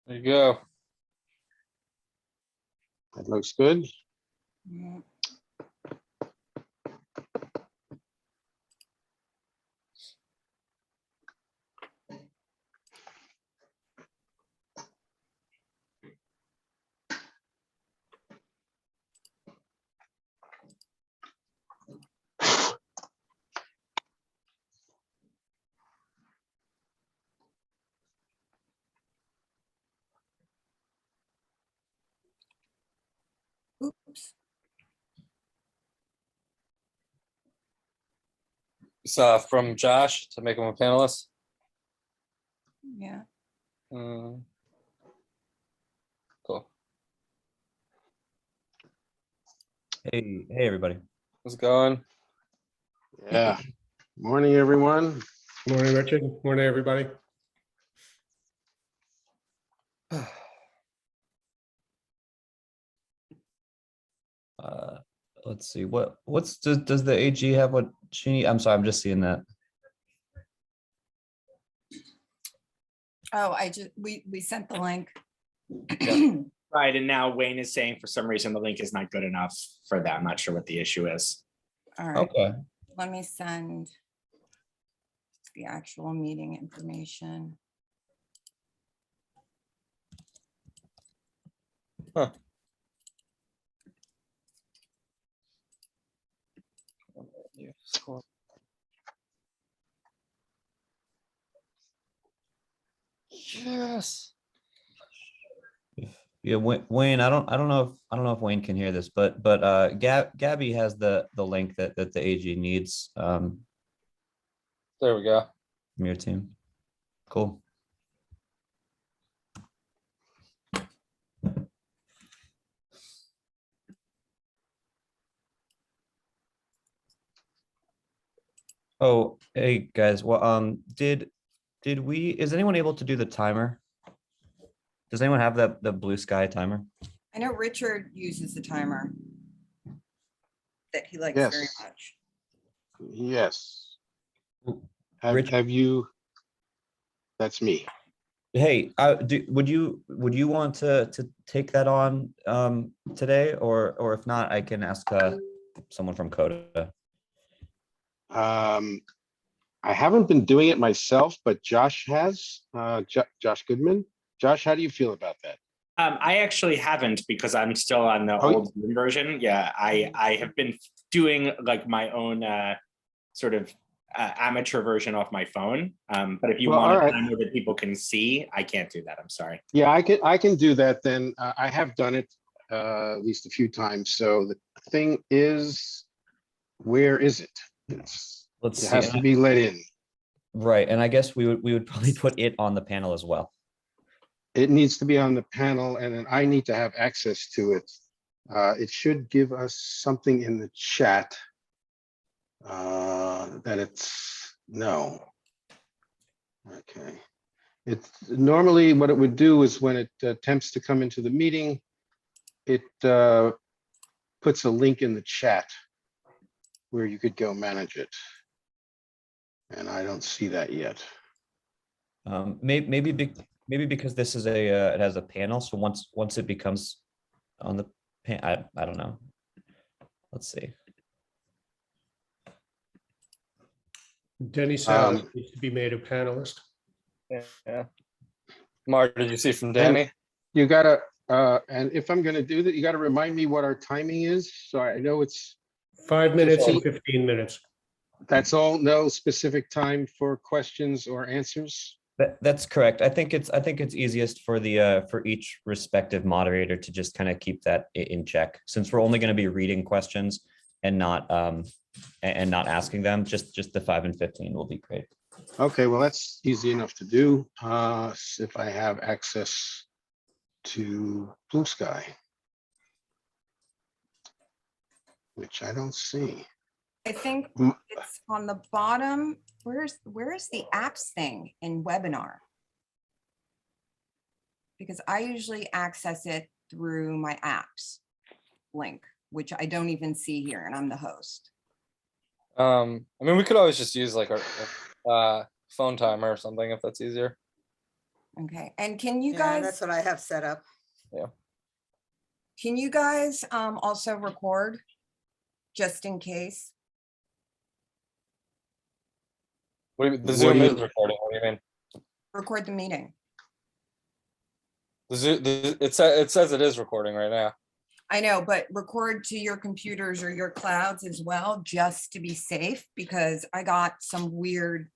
There you go. That looks good. Yeah. Oops. From Josh to make him a panelist. Yeah. Cool. Hey, everybody. How's it going? Yeah. Morning, everyone. Morning, Richard. Morning, everybody. Let's see does the AG have what she need? I'm sorry, I'm just seeing that. Oh, we sent the link. Right, and now Wayne is saying for some reason the link is not good enough for that. I'm not sure what the issue is. All right, Okay. let me send the actual meeting information. Huh. Yes. Yeah, Wayne, I don't know if Wayne can hear this, but Gabby has the link that the AG needs There we go. from your team. Cool. Oh, hey guys. Well, is anyone able to do the timer? Does anyone have the blue sky timer? I know Richard uses the timer that he likes very Yes. much. Yes. Rich- Have you? That's me. Hey, would you want to take that on today, or if not, I can ask someone from Coda. I haven't been doing it myself, but Josh has. Josh Goodman. Josh, how do you feel about that? I actually haven't because I'm still on the Oh, old Zoom version. Yeah, I have been doing like my own sort of amateur version off my phone. But if you Well, want all a right. timer that people can see, I can't do that. I'm sorry. Yeah, I can do that then. I have done it at least a few times. So the thing is, where is it? Let's It see. has to be let in. Right, and I guess we would probably put it on the panel as well. It needs to be on the panel and then I need to have access to it. It should give us something in the chat that it's no. Okay. It's normally what it would do is when it attempts to come into the meeting, it puts a link in the chat where you could go manage it. And I don't see that yet. Maybe because this is it has a panel, so once it becomes on the pan, I don't know. Let's see. Denny Salas needs to be made a panelist. Yeah. Mark, did you see from Danny? You gotta, and if I'm gonna do that, you gotta remind me what our timing is. So I know it's, 5 minutes and 15 minutes. that's all, no specific time for questions or answers. That's correct. I think it's easiest for the for each respective moderator to just kind of keep that in check, since we're only going to be reading questions and not asking them. Just the 5 and 15 will be great. Okay, well, that's easy enough to do. If I have access to Blue Sky, which I don't see. I think it's on the bottom. Where is the apps thing in webinar? Because I usually access it through my apps link, which I don't even see here, and I'm the host. I mean, we could always just use like our phone timer or something if that's easier. Okay, and can you Yeah, guys, that's what I have set up. can you guys also record? Just in case? The What Zoom do is you- recording. What do you mean? Record the meeting. It says it is recording right now. I know, but record to your computers or your clouds as well, just to be safe, because I got some weird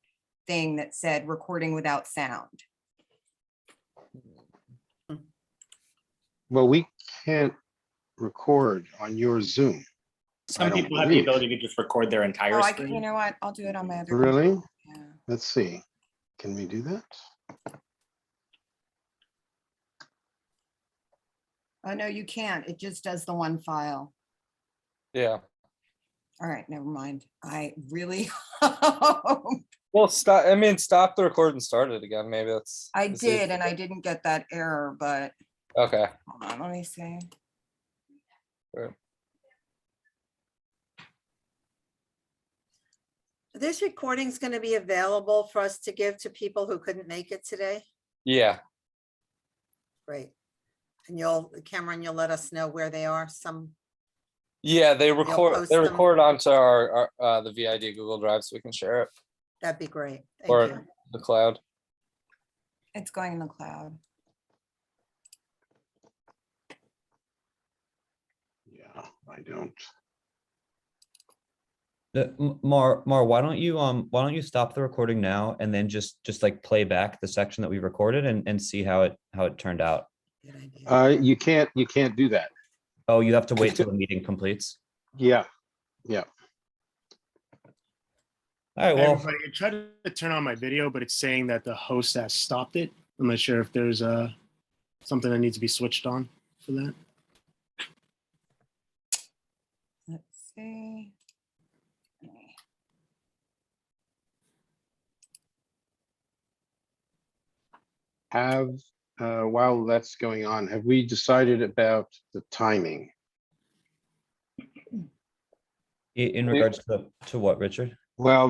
thing that said recording without sound. Well, we can't record on your Zoom. Some don't people have the believe. ability to just record their entire Oh, you screen. know what? I'll do it on my other. Really? Yeah. Let's see. Can we do that? Oh, no, you can't. It just does the one file. Yeah. All right, never mind. I really, Well, stop. I mean, stop the record and start it again. Maybe that's. I it's did, easy. and I didn't get that error, but Okay. hold on, let me see. This recording's going to be available for us to give to people who couldn't make it today. Yeah. Great. And Cameron, you'll let us know where they are. Yeah. They post They them? record onto our the VID Google Drive, so we can share it That'd be great. or Thank you. the cloud. It's going in the cloud. Yeah, I don't. Mar, why don't you stop the recording now and then just like play back the section that we recorded and see how it turned out. Good idea. You can't do that. Oh, you have to wait till the meeting completes. Yeah. All right, Hey, well, everybody, I tried to turn on my video, but it's saying that the host has stopped it. I'm not sure if there's something that needs to be switched on for that. Let's see. While that's going on, have we decided about the timing? in regards to what, Richard? Well,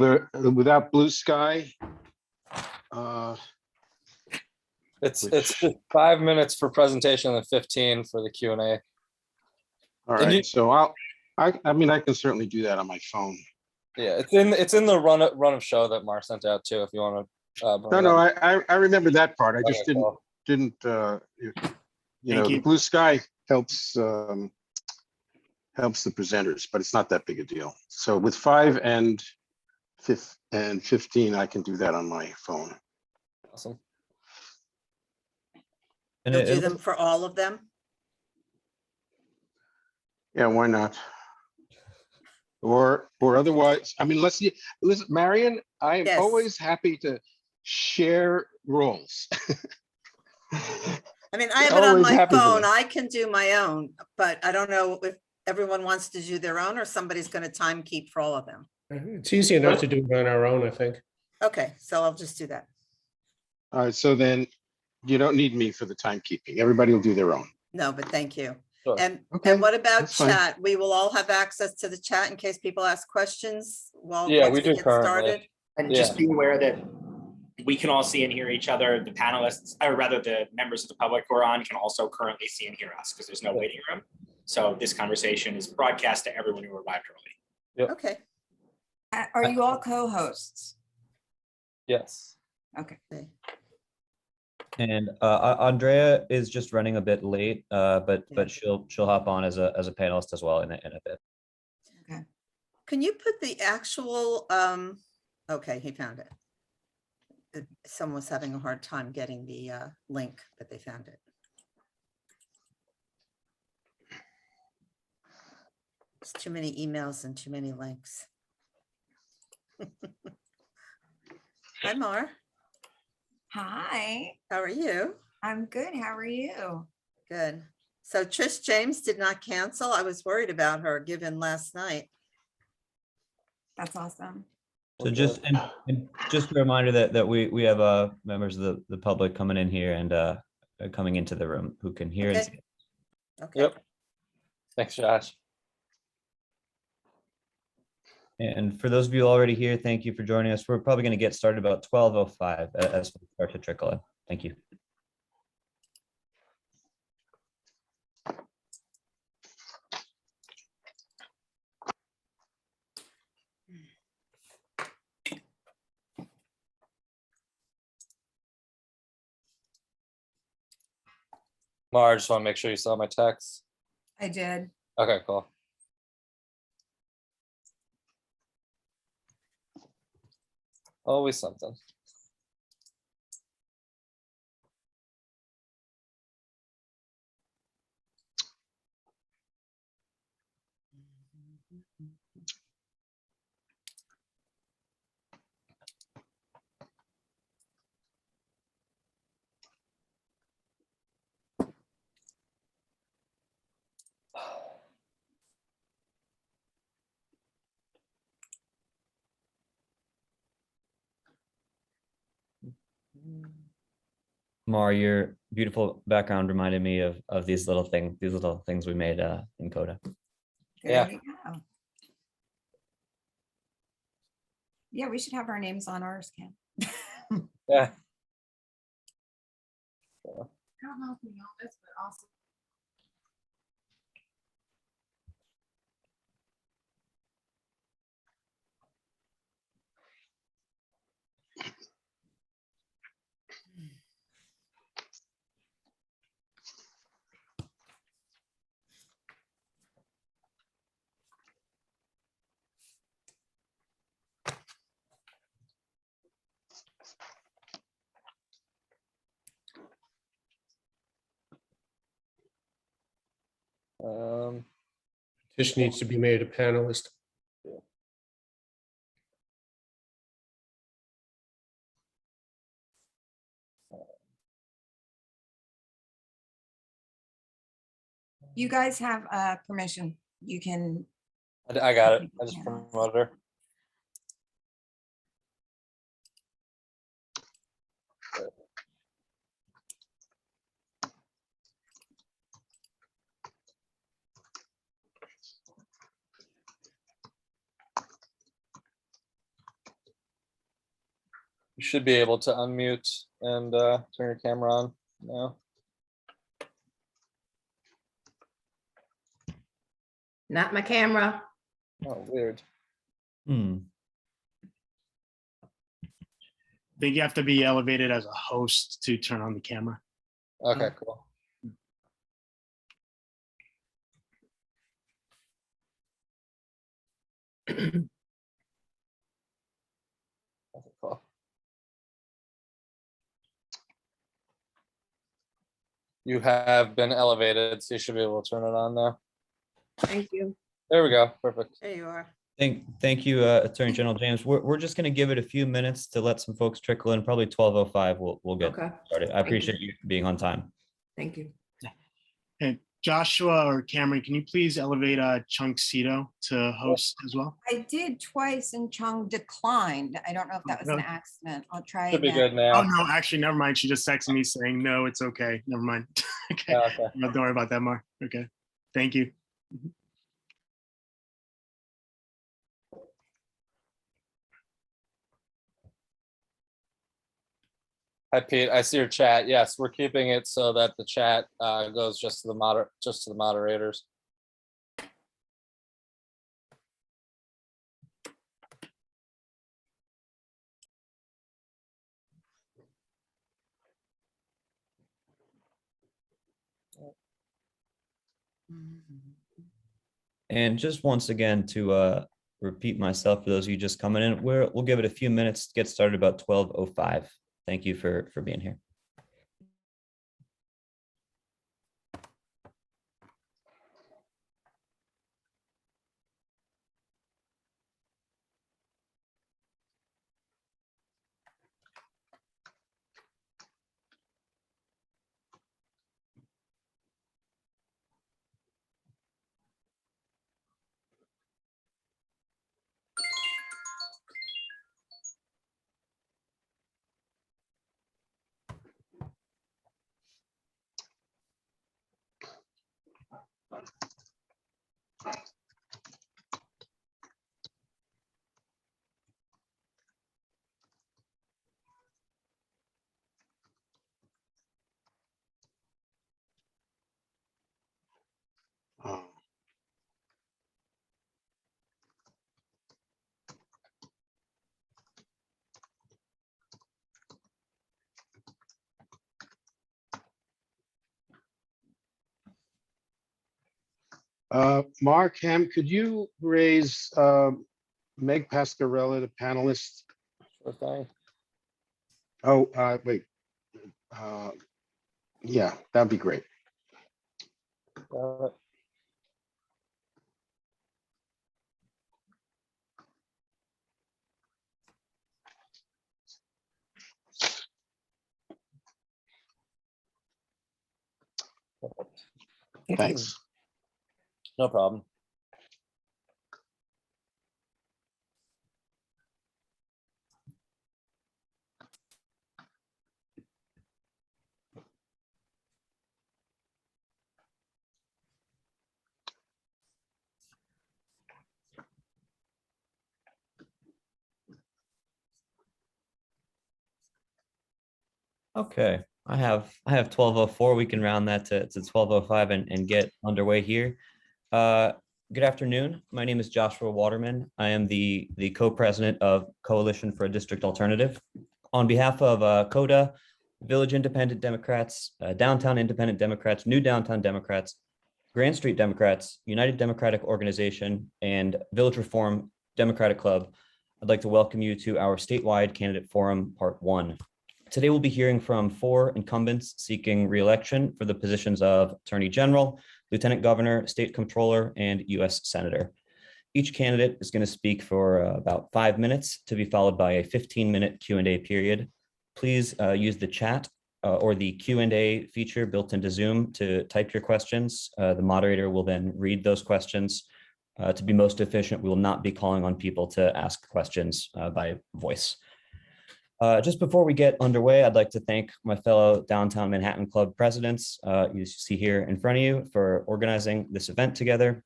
without blue sky. It's Which- just 5 minutes for presentation and 15 for the Q&A. All And you- right, so I mean, I can certainly do that on my phone. Yeah, it's in the run of show that Mar sent out too. If you want to. No, I remember that part. I just Okay, didn't, cool. you know, Thank the you. blue sky helps the presenters, but it's not that big a deal. So with 5 and 15, I can do that on my phone. Awesome. And You'll it do looks- them for all of them? Yeah, why not? Or otherwise, I mean, listen, Marion, I am Yes. always happy to share roles. I mean, I have it on Always my happy for phone. that. I can do my own, but I don't know if everyone wants to do their own or somebody's going to time keep for all of them. It's easy enough to do it on our own, I think. Okay, so I'll just do that. All right, so then you don't need me for the timekeeping. Everybody will do their own. No, but thank you. Sure. And Okay, what about that's fine. chat? We will all have access to the chat in case people ask questions while Yeah, once we do get currently. started. And just be aware that we can all see and hear each other. The panelists, or rather the members of the public who are on, can also currently see and hear us because there's no waiting room. So this conversation is broadcast to everyone who arrived early. Okay. Are you all co-hosts? Yes. Okay. And Andrea is just running a bit late, but Yeah. she'll hop on as a panelist as well in a bit. Can you put the actual, okay, he found it. Someone was having a hard time getting the link, but they found it. It's too many emails and too many links. Hi, Mar. Hi, How are you? I'm good. How are you? Good. So Trish James did not cancel. I was worried about her given last night. That's awesome. So just and just a reminder that we have members of the public coming in here and coming into the room who can hear and Okay. see. Okay. Yep. Thanks, Josh. And for those of you already here, thank you for joining us. We're probably going to get started about 12:05 as we start to trickle in. Thank you. Mara, I just want to make sure you saw my text. I did. Okay, cool. Always something. Mar, your beautiful background reminded me of these little things we made in Coda. There Yeah. you go. Yeah, we should have our names on ours, Cam. Yeah. I don't know if we know this, but also. Tish needs to be made a panelist. You guys have permission. You can. I got it. I just promoted her. You should be able to unmute and turn your camera on now. Not my camera. Oh, weird. Hmm. I think you have to be elevated as a host to turn on the camera. Okay, cool. Okay, cool. You have been elevated, so you should be able to turn it on now. Thank you. There we go. Perfect. There you are. Thank you, Attorney General James. We're just gonna give it a few minutes to let some folks trickle in. Probably 12:05. We'll get Okay, started. I appreciate you being on time. thank you. And Joshua or Cameron, can you please elevate Chunk Cito to host as well? I did twice and Chung declined. I don't know if that was an Really? accident. I'll try Should be again. good Oh, now. no, actually, never mind. She just texted me saying, no, it's okay. Never mind. Okay. Okay. No, don't worry about that, Mar. Okay. Thank you. Hi, Pete. I see your chat. Yes, we're keeping it so that the chat goes just to the moderators. And just once again to repeat myself for those of you just coming in, we'll give it a few minutes to get started about 12:05. Thank you for being here. Mark Ham, could you raise Meg Pascarella, the panelist? Sure thing. Oh, wait. Yeah, that'd be great. Got it. Thanks. No problem. Okay, I have 12:04. We can round that to 12:05 and get underway here. Good afternoon. My name is Joshua Waterman. I am the co-president of Coalition for a District Alternative. On behalf of CODA, Village Independent Democrats, Downtown Independent Democrats, New Downtown Democrats, Grand Street Democrats, United Democratic Organization, and Village Reform Democratic Club, I'd like to welcome you to our statewide candidate forum, part 1. Today, we'll be hearing from 4 incumbents seeking re-election for the positions of Attorney General, Lieutenant Governor, State Comptroller, and U.S. Senator. Each candidate is going to speak for about 5 minutes, to be followed by a 15-minute Q&A period. Please use the chat or the Q&A feature built into Zoom to type your questions. The moderator will then read those questions. To be most efficient, we will not be calling on people to ask questions by voice. Just before we get underway, I'd like to thank my fellow Downtown Manhattan Club presidents, you see here in front of you, for organizing this event together.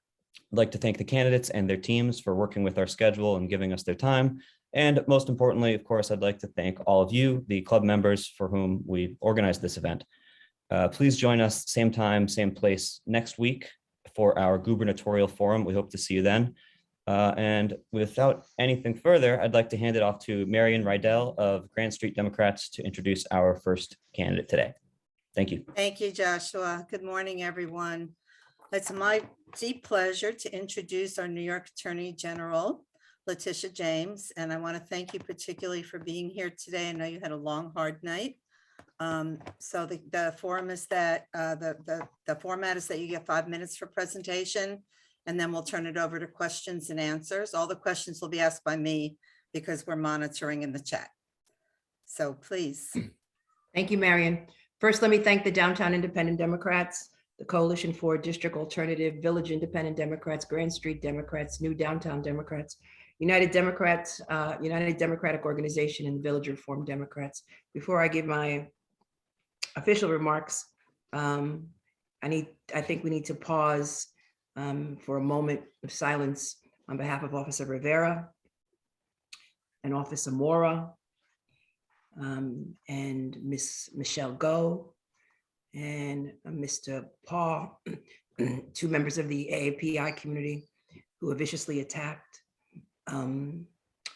I'd like to thank the candidates and their teams for working with our schedule and giving us their time. And most importantly, of course, I'd like to thank all of you, the club members for whom we organized this event. Please join us same time, same place next week for our gubernatorial forum. We hope to see you then. And without anything further, I'd like to hand it off to Marion Rydell of Grand Street Democrats to introduce our first candidate today. Thank you. Thank you, Joshua. Good morning, everyone. It's my deep pleasure to introduce our New York Attorney General, Letitia James, and I want to thank you particularly for being here today. I know you had a long, hard night. So the forum is that the format is that you get 5 minutes for presentation, and then we'll turn it over to questions and answers. All the questions will be asked by me because we're monitoring in the chat. So please. Thank you, Marion. First, let me thank the Downtown Independent Democrats, the Coalition for District Alternative, Village Independent Democrats, Grand Street Democrats, New Downtown Democrats, United Democrats, United Democratic Organization, and Village Reform Democrats. Before I give my official remarks, I think we need to pause for a moment of silence on behalf of Officer Rivera and Officer Mora and Miss Michelle Go and Mr. Paul, 2 members of the AAPI community who were viciously attacked.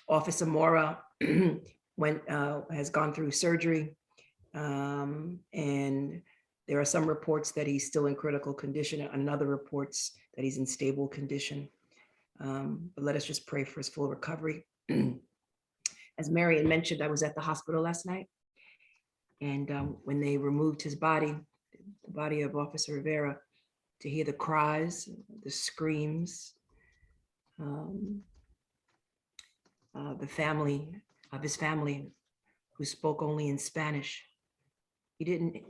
Officer Mora has gone through surgery, and there are some reports that he's still in critical condition, and other reports that he's in stable condition. But let us just pray for his full recovery. As Marion mentioned, I was at the hospital last night, and when they removed his body, the body of Officer Rivera, to hear the cries, the screams, the family of his family who spoke only in Spanish. He didn't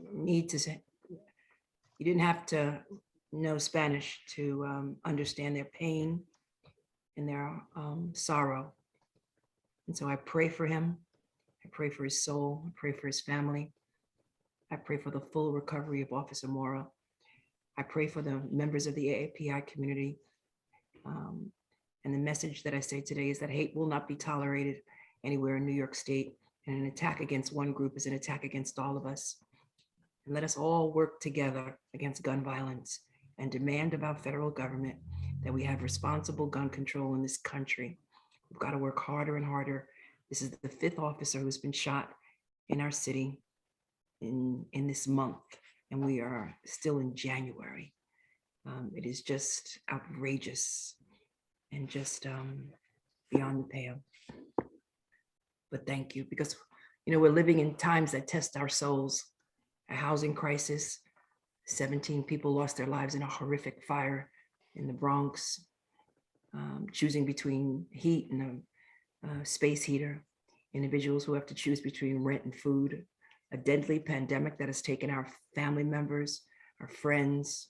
have to know Spanish to understand their pain and their sorrow. And so I pray for him. I pray for his soul. I pray for his family. I pray for the full recovery of Officer Mora. I pray for the members of the AAPI community. And the message that I say today is that hate will not be tolerated anywhere in New York State. And an attack against one group is an attack against all of us. And let us all work together against gun violence and demand of our federal government that we have responsible gun control in this country. We've got to work harder and harder. This is the 5th officer who's been shot in our city in this month, and we are still in January. It is just outrageous and just beyond the pale. But thank you, because we're living in times that test our souls. A housing crisis, 17 people lost their lives in a horrific fire in the Bronx, choosing between heat and a space heater, individuals who have to choose between rent and food, a deadly pandemic that has taken our family members, our friends,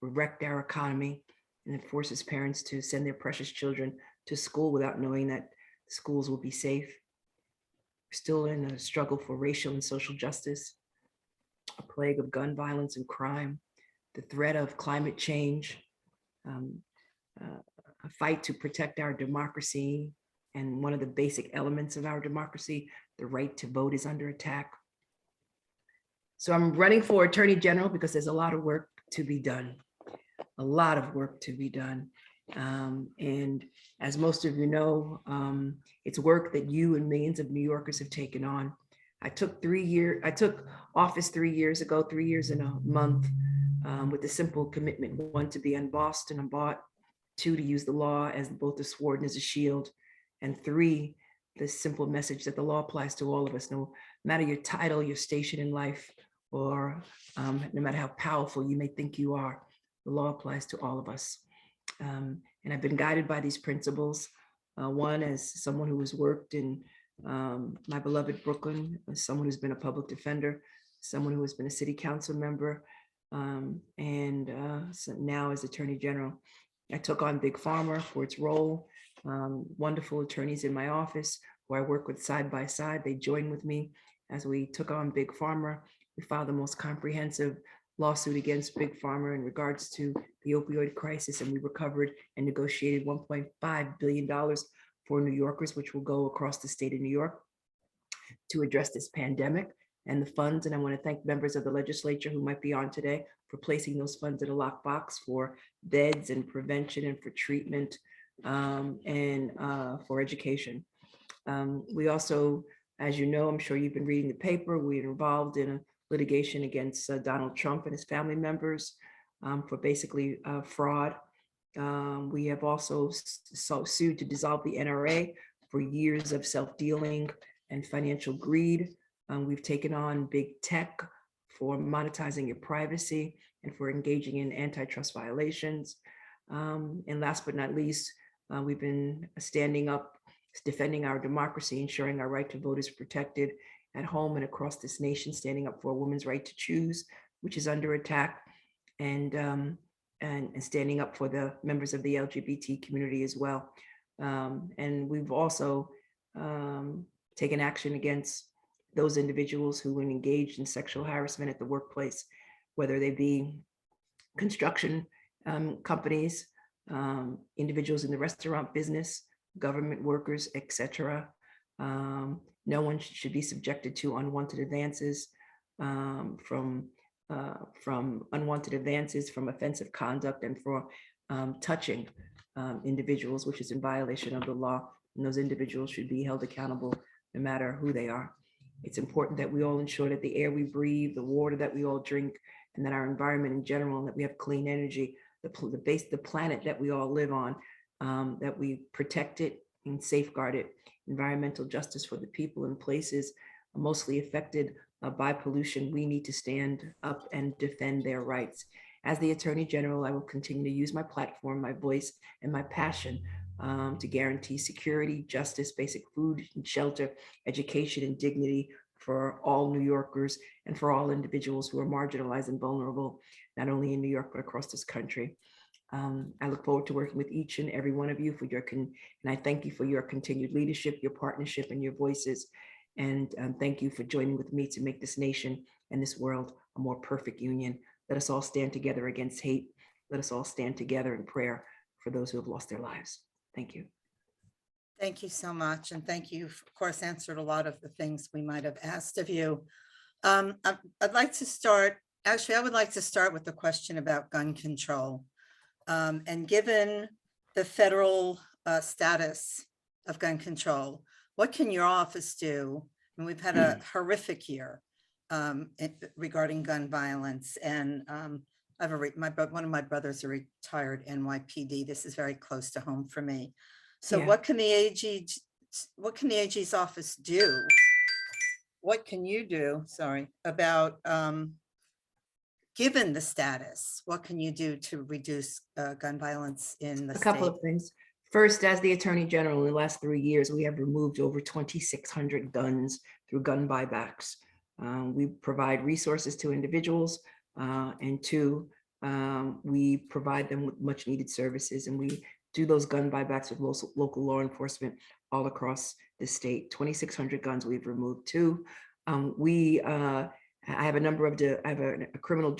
wrecked our economy, and it forces parents to send their precious children to school without knowing that schools will be safe. We're still in a struggle for racial and social justice, a plague of gun violence and crime, the threat of climate change, a fight to protect our democracy, and one of the basic elements of our democracy, the right to vote, is under attack. So I'm running for Attorney General because there's a lot of work to be done, a lot of work to be done. And as most of you know, it's work that you and millions of New Yorkers have taken on. I took office 3 years ago, 3 years and a month, with a simple commitment: 1, to be unbossed and unbought; 2, to use the law as both a sword and as a shield; and 3, the simple message that the law applies to all of us, no matter your title, your station in life, or no matter how powerful you may think you are, the law applies to all of us. And I've been guided by these principles. One, as someone who has worked in my beloved Brooklyn, as someone who's been a public defender, someone who has been a city council member, and so now as Attorney General. I took on Big Pharma for its role. Wonderful attorneys in my office who I work with side by side, they joined with me as we took on Big Pharma. We filed the most comprehensive lawsuit against Big Pharma in regards to the opioid crisis, and we recovered and negotiated $1.5 billion for New Yorkers, which will go across the state of New York to address this pandemic and the funds. And I want to thank members of the legislature who might be on today for placing those funds in a lockbox for beds and prevention and for treatment, and for education. We also, as you know, I'm sure you've been reading the paper, we're involved in a litigation against Donald Trump and his family members for basically fraud. We have also sued to dissolve the NRA for years of self-dealing and financial greed. We've taken on big tech for monetizing your privacy and for engaging in antitrust violations. And last but not least, we've been standing up, defending our democracy, ensuring our right to vote is protected at home and across this nation, standing up for a woman's right to choose, which is under attack, and standing up for the members of the LGBT community as well. And we've also taken action against those individuals who were engaged in sexual harassment at the workplace, whether they be construction companies, individuals in the restaurant business, government workers, etc. No one should be subjected to unwanted advances from unwanted advances, from offensive conduct, and for touching individuals, which is in violation of the law. And those individuals should be held accountable no matter who they are. It's important that we all ensure that the air we breathe, the water that we all drink, and that our environment in general, and that we have clean energy, the planet that we all live on, that we protect it and safeguard it. Environmental justice for the people in places mostly affected by pollution. We need to stand up and defend their rights. As the Attorney General, I will continue to use my platform, my voice, and my passion to guarantee security, justice, basic food and shelter, education, and dignity for all New Yorkers and for all individuals who are marginalized and vulnerable, not only in New York, but across this country. I look forward to working with each and every one of you and I thank you for your continued leadership, your partnership, and your voices. And thank you for joining with me to make this nation and this world a more perfect union. Let us all stand together against hate. Let us all stand together in prayer for those who have lost their lives. Thank you. Thank you so much. And thank you, of course, answered a lot of the things we might have asked of you. I'd like to start, actually, I would like to start with the question about gun control. And given the federal status of gun control, what can your office do? And we've had a horrific year regarding gun violence, and I have one of my brothers, a retired NYPD. This is very close to home for me. So Yeah. what can the AG's office do? What can you do, sorry, about, given the status, what can you do to reduce gun violence in the A couple state? of things. First, as the Attorney General, in the last 3 years, we have removed over 2,600 guns through gun buybacks. We provide resources to individuals, and two, we provide them with much needed services, and we do those gun buybacks with local law enforcement all across the state. 2,600 guns we've removed too. I have a number of, I have a criminal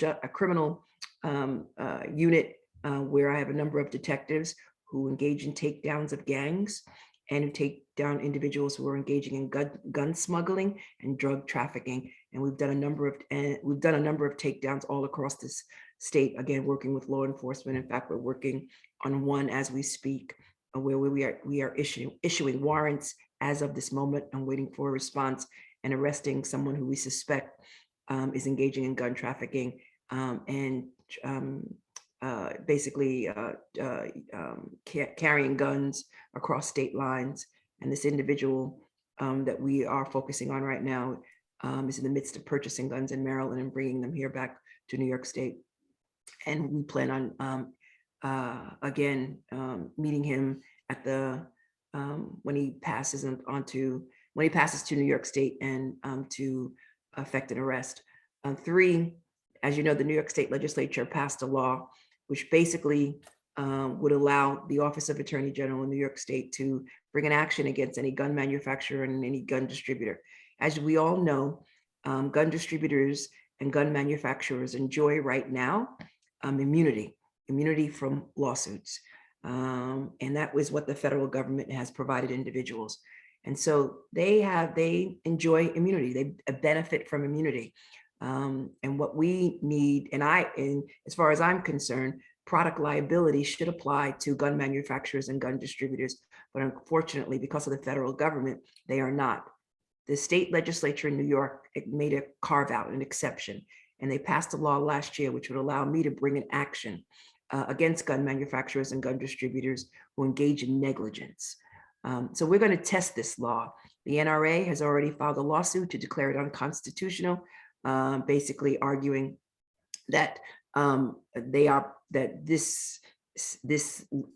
unit where I have a number of detectives who engage in takedowns of gangs and who take down individuals who are engaging in gun smuggling and drug trafficking. And we've done a number of takedowns all across this state, again, working with law enforcement. In fact, we're working on one as we speak, where we are issuing warrants as of this moment and waiting for a response and arresting someone who we suspect is engaging in gun trafficking and basically carrying guns across state lines. And this individual that we are focusing on right now is in the midst of purchasing guns in Maryland and bringing them here back to New York State. And we plan on, again, meeting him at the, when he passes to New York State and to effect an arrest. Three, as you know, the New York State Legislature passed a law which basically would allow the Office of Attorney General in New York State to bring an action against any gun manufacturer and any gun distributor. As we all know, gun distributors and gun manufacturers enjoy right now immunity from lawsuits. And that was what the federal government has provided individuals. And so they enjoy immunity, they benefit from immunity. And what we need, and as far as I'm concerned, product liability should apply to gun manufacturers and gun distributors. But unfortunately, because of the federal government, they are not. The state legislature in New York made a carve out, an exception, and they passed a law last year which would allow me to bring an action against gun manufacturers and gun distributors who engage in negligence. So we're going to test this law. The NRA has already filed a lawsuit to declare it unconstitutional, basically arguing that this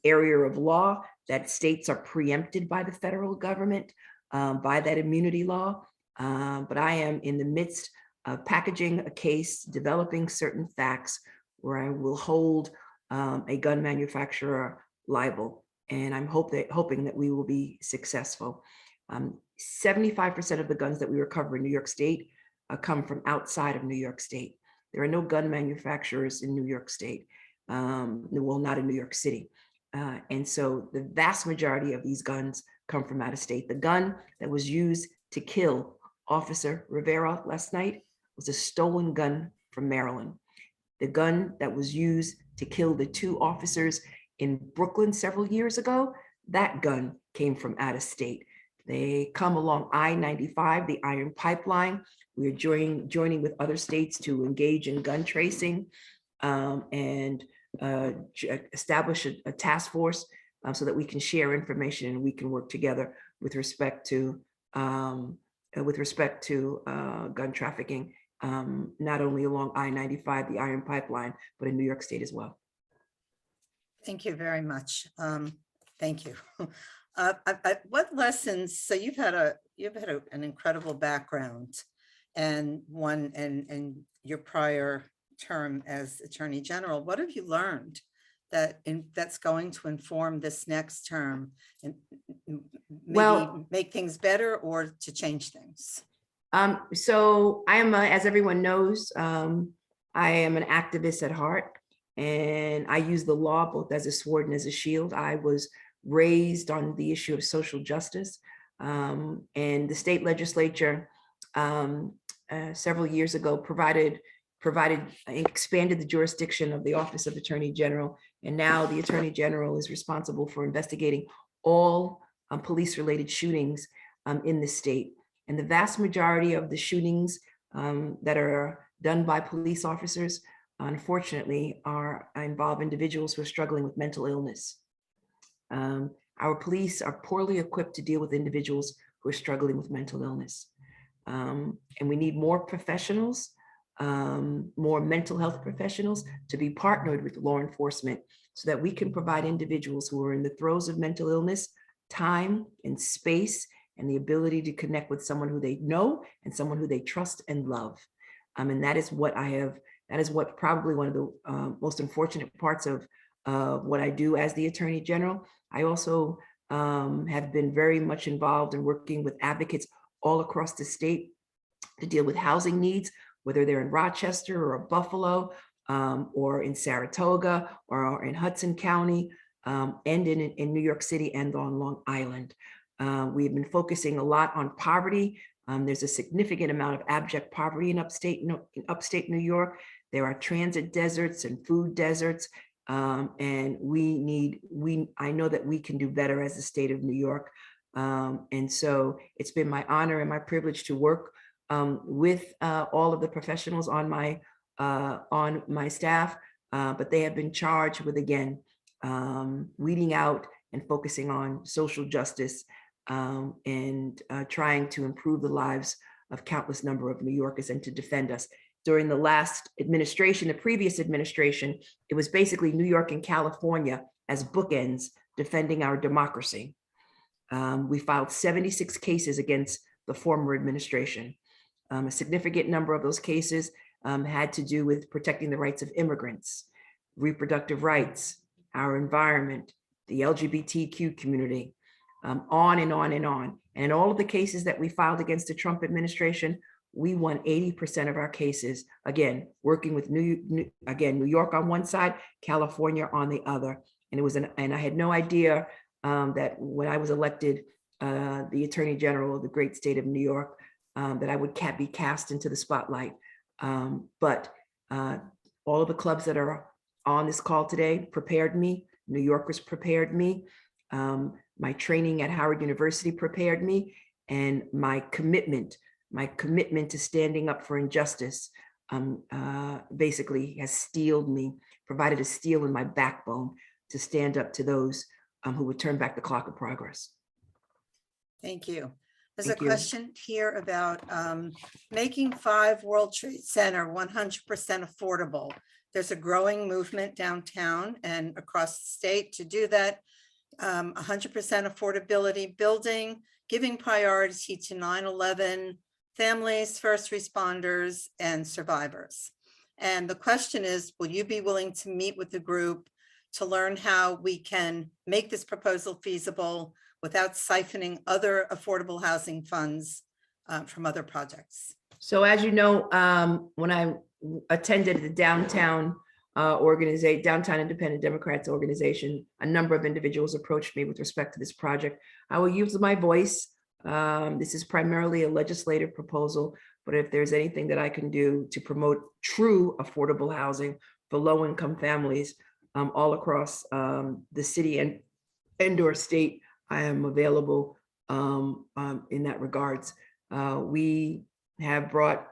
area of law, that states are preempted by the federal government by that immunity law. But I am in the midst of packaging a case, developing certain facts where I will hold a gun manufacturer liable. And I'm hoping that we will be successful. 75% of the guns that we recover in New York State come from outside of New York State. There are no gun manufacturers in New York State, well, not in New York City. And so the vast majority of these guns come from out of state. The gun that was used to kill Officer Rivera last night was a stolen gun from Maryland. The gun that was used to kill the 2 officers in Brooklyn several years ago, that gun came from out of state. They come along I-95, the Iron Pipeline. We're joining with other states to engage in gun tracing and establish a task force so that we can share information and we can work together with respect to gun trafficking, not only along I-95, the Iron Pipeline, but in New York State as well. Thank you very much. Thank you. What lessons? So you've had an incredible background, and your prior term as Attorney General. What have you learned that's going to inform this next term and maybe make things better or to change things? So I am, as everyone knows, I am an activist at heart. And I use the law both as a sword and as a shield. I was raised on the issue of social justice. And the state legislature several years ago expanded the jurisdiction of the Office of Attorney General. And now the Attorney General is responsible for investigating all police-related shootings in the state. And the vast majority of the shootings that are done by police officers unfortunately, involve individuals who are struggling with mental illness. Our police are poorly equipped to deal with individuals who are struggling with mental illness. And we need more professionals, more mental health professionals to be partnered with law enforcement so that we can provide individuals who are in the throes of mental illness time and space and the ability to connect with someone who they know and someone who they trust and love. And that is what that is what probably one of the most unfortunate parts of what I do as the Attorney General. I also have been very much involved in working with advocates all across the state to deal with housing needs, whether they're in Rochester or Buffalo, or in Saratoga or in Hudson County, and in New York City and on Long Island. We've been focusing a lot on poverty. There's a significant amount of abject poverty in upstate New York. There are transit deserts and food deserts. And I know that we can do better as the state of New York. And so it's been my honor and my privilege to work with all of the professionals on my staff, but they have been charged with, again, weeding out and focusing on social justice and trying to improve the lives of countless number of New Yorkers and to defend us. During the last administration, the previous administration, it was basically New York and California as bookends defending our democracy. We filed 76 cases against the former administration. A significant number of those cases had to do with protecting the rights of immigrants, reproductive rights, our environment, the LGBTQ community, on and on and on. And all of the cases that we filed against the Trump administration, we won 80% of our cases, again, working with New York on one side, California on the other. And I had no idea that when I was elected the Attorney General of the great state of New York, that I would be cast into the spotlight. But all of the clubs that are on this call today prepared me. New Yorkers prepared me. My training at Howard University prepared me, and my commitment to standing up for injustice basically has steeled me, provided a steel in my backbone to stand up to those who would turn back the clock of progress. Thank you. There's Thank a you. question here about making 5 World Trade Center 100% affordable. There's a growing movement downtown and across the state to do that. 100% affordability building, giving priority to 9/11 families, first responders, and survivors. And the question is, will you be willing to meet with the group to learn how we can make this proposal feasible without siphoning other affordable housing funds from other projects? So as you know, when I attended the downtown Independent Democrats organization, a number of individuals approached me with respect to this project. I will use my voice. This is primarily a legislative proposal, but if there's anything that I can do to promote true affordable housing for low-income families all across the city and or state, I am available in that regards. We have brought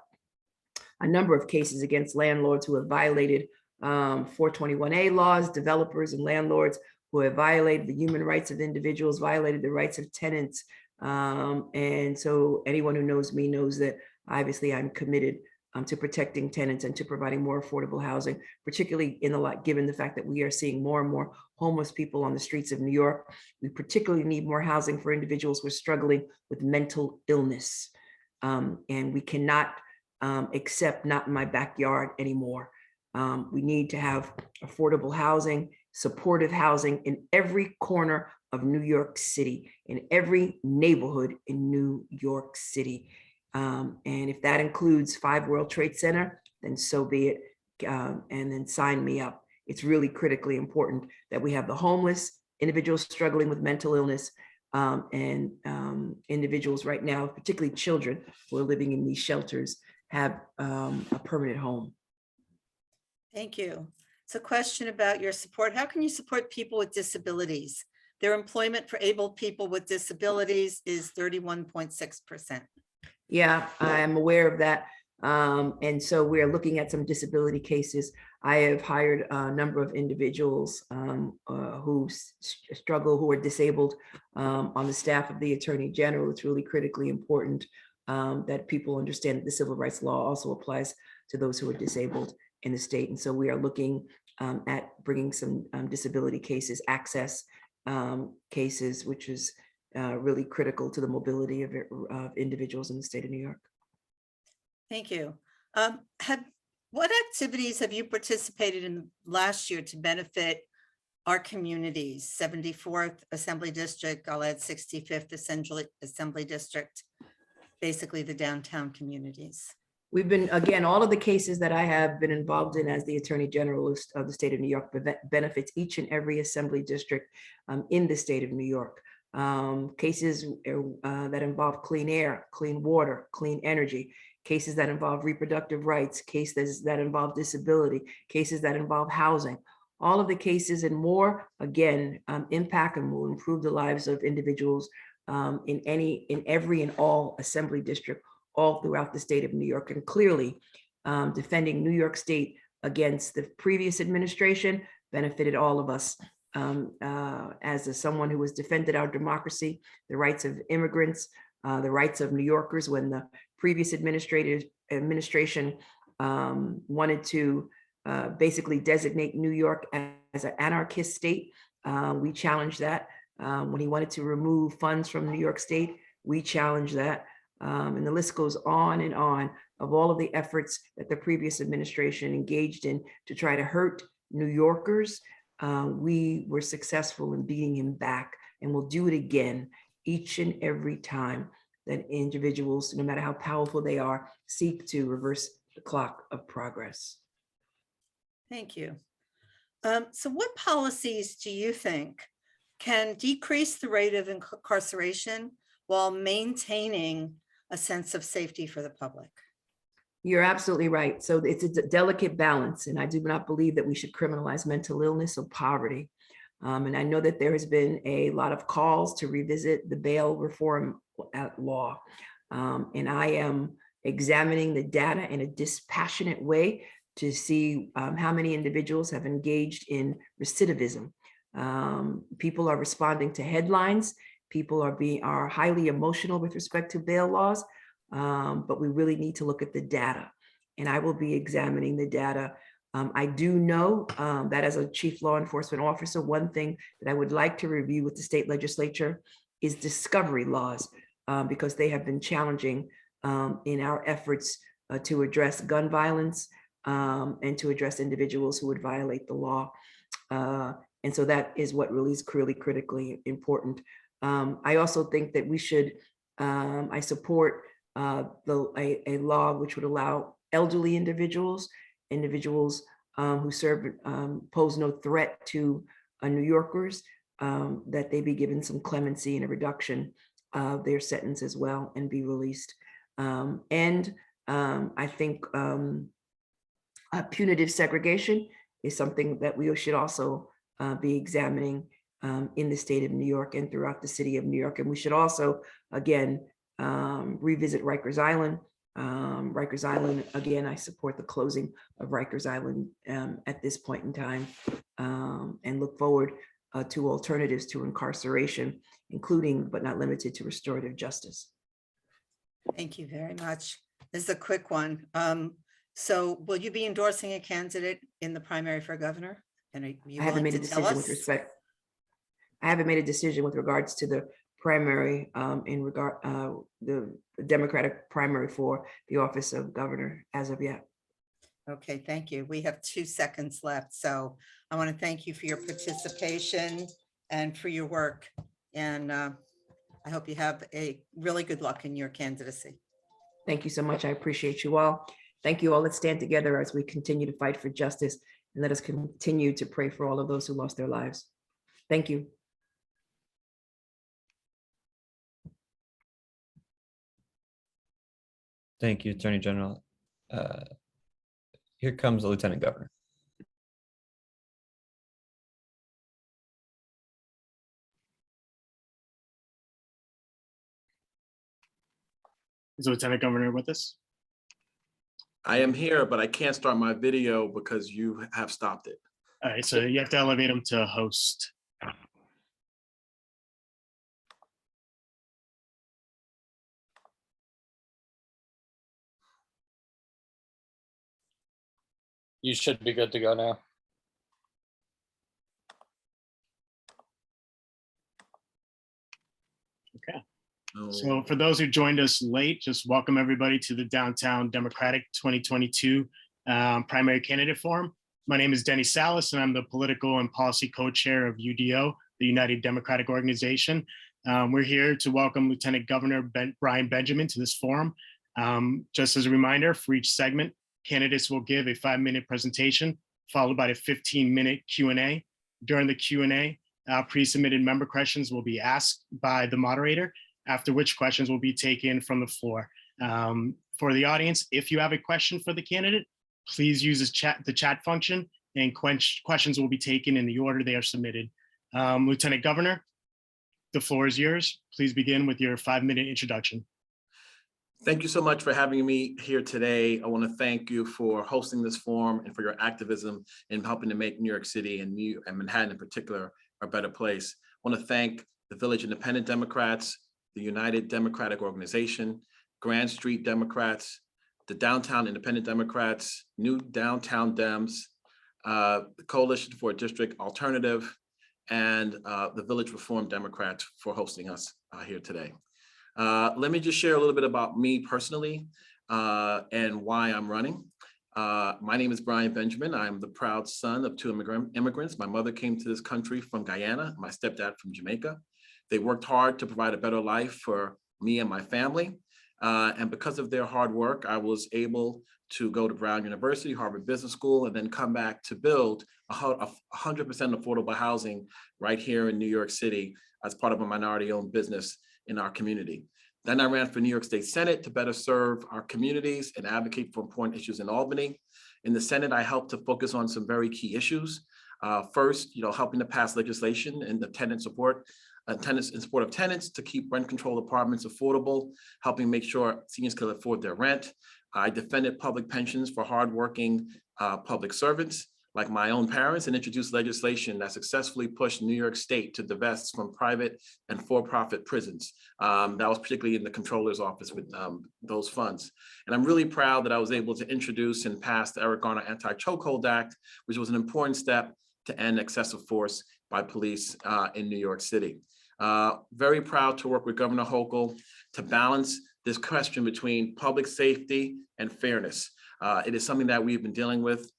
a number of cases against landlords who have violated 421A laws, developers and landlords who have violated the human rights of individuals, violated the rights of tenants. And so anyone who knows me knows that obviously I'm committed to protecting tenants and to providing more affordable housing, particularly given the fact that we are seeing more and more homeless people on the streets of New York. We particularly need more housing for individuals who are struggling with mental illness. And we cannot accept not in my backyard anymore. We need to have affordable housing, supportive housing in every corner of New York City, in every neighborhood in New York City. And if that includes 5 World Trade Center, then so be it. And then sign me up. It's really critically important that we have the homeless, individuals struggling with mental illness, and individuals right now, particularly children who are living in these shelters, have a permanent home. Thank you. It's a question about your support. How can you support people with disabilities? Their employment for able people with disabilities is 31.6%. Yeah, I'm aware of that. And so we're looking at some disability cases. I have hired a number of individuals who struggle, who are disabled on the staff of the Attorney General. It's really critically important that people understand that the civil rights law also applies to those who are disabled in the state. And so we are looking at bringing some disability cases, access cases, which is really critical to the mobility of individuals in the state of New York. Thank you. What activities have you participated in last year to benefit our communities? 74th Assembly District, I'll add 65th Assembly District, basically the downtown communities. We've been, again, all of the cases that I have been involved in as the Attorney General of the state of New York benefits each and every assembly district in the state of New York. Cases that involve clean air, clean water, clean energy, cases that involve reproductive rights, cases that involve disability, cases that involve housing. All of the cases and more, again, impact and will improve the lives of individuals in every and all assembly district all throughout the state of New York. And clearly, defending New York State against the previous administration benefited all of us. As someone who has defended our democracy, the rights of immigrants, the rights of New Yorkers, when the previous administration wanted to basically designate New York as an anarchist state, we challenged that. When he wanted to remove funds from New York State, we challenged that. And the list goes on and on of all of the efforts that the previous administration engaged in to try to hurt New Yorkers. We were successful in beating him back, and we'll do it again each and every time that individuals, no matter how powerful they are, seek to reverse the clock of progress. Thank you. So what policies do you think can decrease the rate of incarceration while maintaining a sense of safety for the public? You're absolutely right. So it's a delicate balance, and I do not believe that we should criminalize mental illness or poverty. And I know that there has been a lot of calls to revisit the bail reform law. And I am examining the data in a dispassionate way to see how many individuals have engaged in recidivism. People are responding to headlines. People are highly emotional with respect to bail laws, but we really need to look at the data. And I will be examining the data. I do know that as a chief law enforcement officer, one thing that I would like to review with the state legislature is discovery laws, because they have been challenging in our efforts to address gun violence and to address individuals who would violate the law. And so that is what really is critically important. I also think that we should, I support a law which would allow elderly individuals who pose no threat to New Yorkers, that they be given some clemency and a reduction of their sentence as well and be released. And I think punitive segregation is something that we should also be examining in the state of New York and throughout the city of New York. And we should also, again, revisit Rikers Island. Rikers Island, again, I support the closing of Rikers Island at this point in time, and look forward to alternatives to incarceration, including but not limited to restorative justice. Thank you very much. This is a quick one. So will you be endorsing a candidate in the primary for governor? And are you I haven't willing made a to tell decision with us? respect. I haven't made a decision with regards to the primary in regard the Democratic primary for the office of governor as of yet. Okay, thank you. We have 2 seconds left. So I want to thank you for your participation and for your work. And I hope you have a really good luck in your candidacy. Thank you so much. I appreciate you all. Thank you all. Let's stand together as we continue to fight for justice, and let us continue to pray for all of those who lost their lives. Thank you. Thank you, Attorney General. Here comes the Lieutenant Governor. Is the Lieutenant Governor with us? I am here, but I can't start my video because you have stopped it. All right, so you have to elevate him to host. You should be good to go now. Okay. Oh. So for those who joined us late, just welcome everybody to the Downtown Democratic 2022 Primary Candidate Forum. My name is Denny Salas, and I'm the political and policy co-chair of UDO, the United Democratic Organization. We're here to welcome Lieutenant Governor Brian Benjamin to this forum. Just as a reminder, for each segment, candidates will give a 5-minute presentation, followed by a 15-minute Q&A. During the Q&A, pre-submitted member questions will be asked by the moderator, after which questions will be taken from the floor. For the audience, if you have a question for the candidate, please use the chat function, and questions will be taken in the order they are submitted. Lieutenant Governor, the floor is yours. Please begin with your 5-minute introduction. Thank you so much for having me here today. I want to thank you for hosting this forum and for your activism in helping to make New York City and Manhattan in particular a better place. I want to thank the Village Independent Democrats, the United Democratic Organization, Grand Street Democrats, the Downtown Independent Democrats, New Downtown Dems, the Coalition for a District Alternative, and the Village Reform Democrats for hosting us here today. Let me just share a little bit about me personally and why I'm running. My name is Brian Benjamin. I'm the proud son of 2 immigrants. My mother came to this country from Guyana, my stepdad from Jamaica. They worked hard to provide a better life for me and my family. And because of their hard work, I was able to go to Brown University, Harvard Business School, and then come back to build 100% affordable housing right here in New York City as part of a minority-owned business in our community. Then I ran for New York State Senate to better serve our communities and advocate for important issues in Albany. In the Senate, I helped to focus on some very key issues. First, helping to pass legislation and the tenant support, in support of tenants to keep rent control apartments affordable, helping make sure seniors could afford their rent. I defended public pensions for hardworking public servants like my own parents, and introduced legislation that successfully pushed New York State to divest from private and for-profit prisons. That was particularly in the Comptroller's office with those funds. And I'm really proud that I was able to introduce and pass the Eric Garner Anti-Chokehold Act, which was an important step to end excessive force by police in New York City. Very proud to work with Governor Hochul to balance this question between public safety and fairness. It is something that we've been dealing with.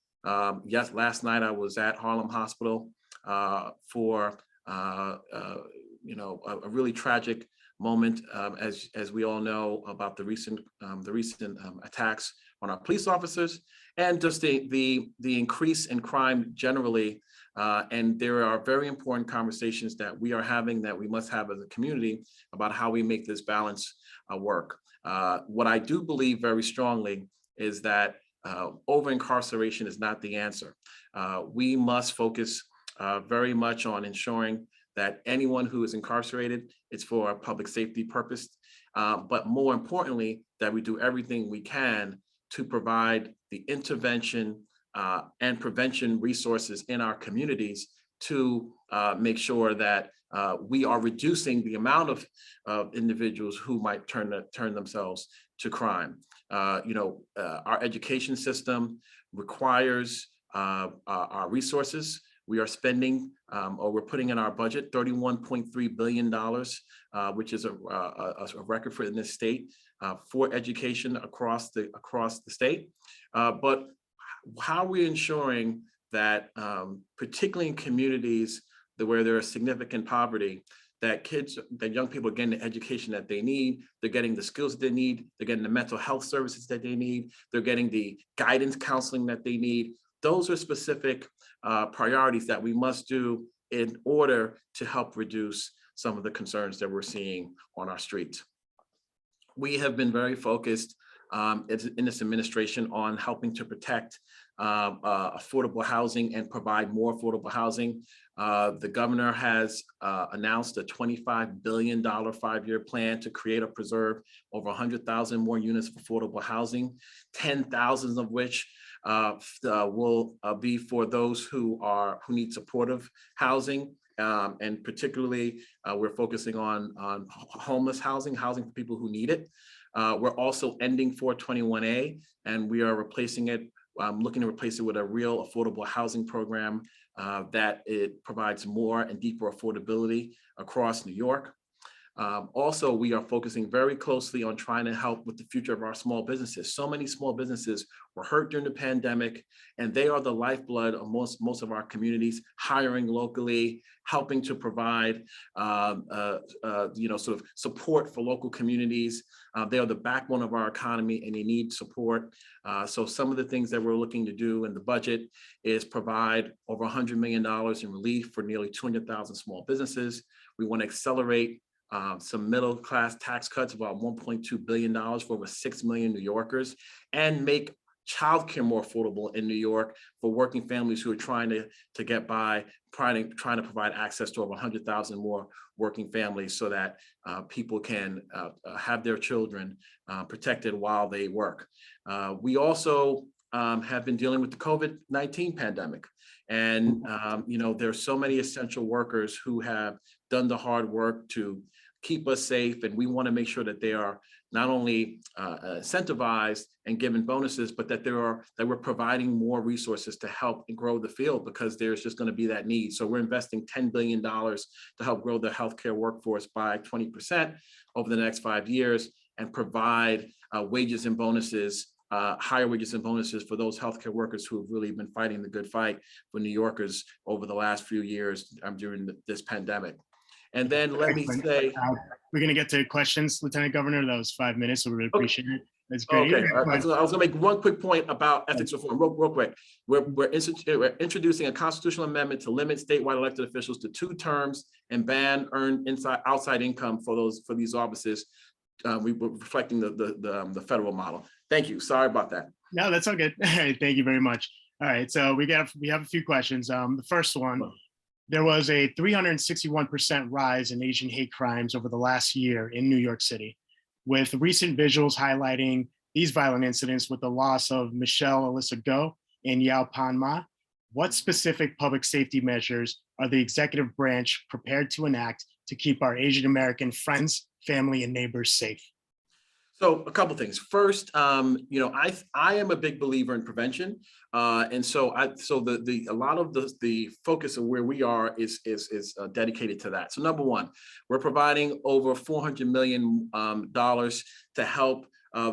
Yes, last night I was at Harlem Hospital for a really tragic moment, as we all know about the recent attacks on our police officers, and just the increase in crime generally. And there are very important conversations that we are having that we must have as a community about how we make this balance work. What I do believe very strongly is that over incarceration is not the answer. We must focus very much on ensuring that anyone who is incarcerated, it's for a public safety purpose, but more importantly, that we do everything we can to provide the intervention and prevention resources in our communities to make sure that we are reducing the amount of individuals who might turn themselves to crime. Our education system requires our resources. We are spending, or we're putting in our budget, $31.3 billion, which is a record for in this state for education across the state. But how are we ensuring that, particularly in communities where there is significant poverty, that young people are getting the education that they need, they're getting the skills that they need, they're getting the mental health services that they need, they're getting the guidance counseling that they need. Those are specific priorities that we must do in order to help reduce some of the concerns that we're seeing on our streets. We have been very focused in this administration on helping to protect affordable housing and provide more affordable housing. The governor has announced a $25 billion 5-year plan to create or preserve over 100,000 more units of affordable housing, 10,000 of which will be for those who need supportive housing. And particularly, we're focusing on homeless housing for people who need it. We're also ending 421A, and we are replacing it, looking to replace it with a real affordable housing program that it provides more and deeper affordability across New York. Also, we are focusing very closely on trying to help with the future of our small businesses. So many small businesses were hurt during the pandemic, and they are the lifeblood of most of our communities, hiring locally, helping to provide sort of support for local communities. They are the backbone of our economy, and they need support. So some of the things that we're looking to do in the budget is provide over $100 million in relief for nearly 200,000 small businesses. We want to accelerate some middle-class tax cuts, about $1.2 billion for over 6 million New Yorkers, and make childcare more affordable in New York for working families who are trying to get by, trying to provide access to over 100,000 more working families so that people can have their children protected while they work. We also have been dealing with the COVID-19 pandemic. And, there's so many essential workers who have done the hard work to keep us safe. And we want to make sure that they are not only incentivized and given bonuses, but that we're providing more resources to help and grow the field, because there's just going to be that need. So we're investing $10 billion to help grow the healthcare workforce by 20% over the next 5 years and provide wages and bonuses, higher wages and bonuses for those healthcare workers who have really been fighting the good fight for New Yorkers over the last few years during this pandemic. And then let me say, we're going to get to questions, Lieutenant Governor. That was 5 minutes, so we really appreciate it. That's great. okay, I was going to make one quick point about ethics reform, real quick. We're introducing a constitutional amendment to limit statewide elected officials to 2 terms and ban earned outside income for these offices. We were reflecting the federal model. Thank you. Sorry about that. No, that's all good. All right, thank you very much. All right, so we have a few questions. The first one, there was a 361% rise in Asian hate crimes over the last year in New York City, with recent visuals highlighting these violent incidents with the loss of Michelle Alyssa Go and Yao Pan Ma. What specific public safety measures are the executive branch prepared to enact to keep our Asian American friends, family, and neighbors safe? So a couple things. First, I am a big believer in prevention, and so a lot of the focus of where we are is dedicated to that. So number one, we're providing over $400 million to help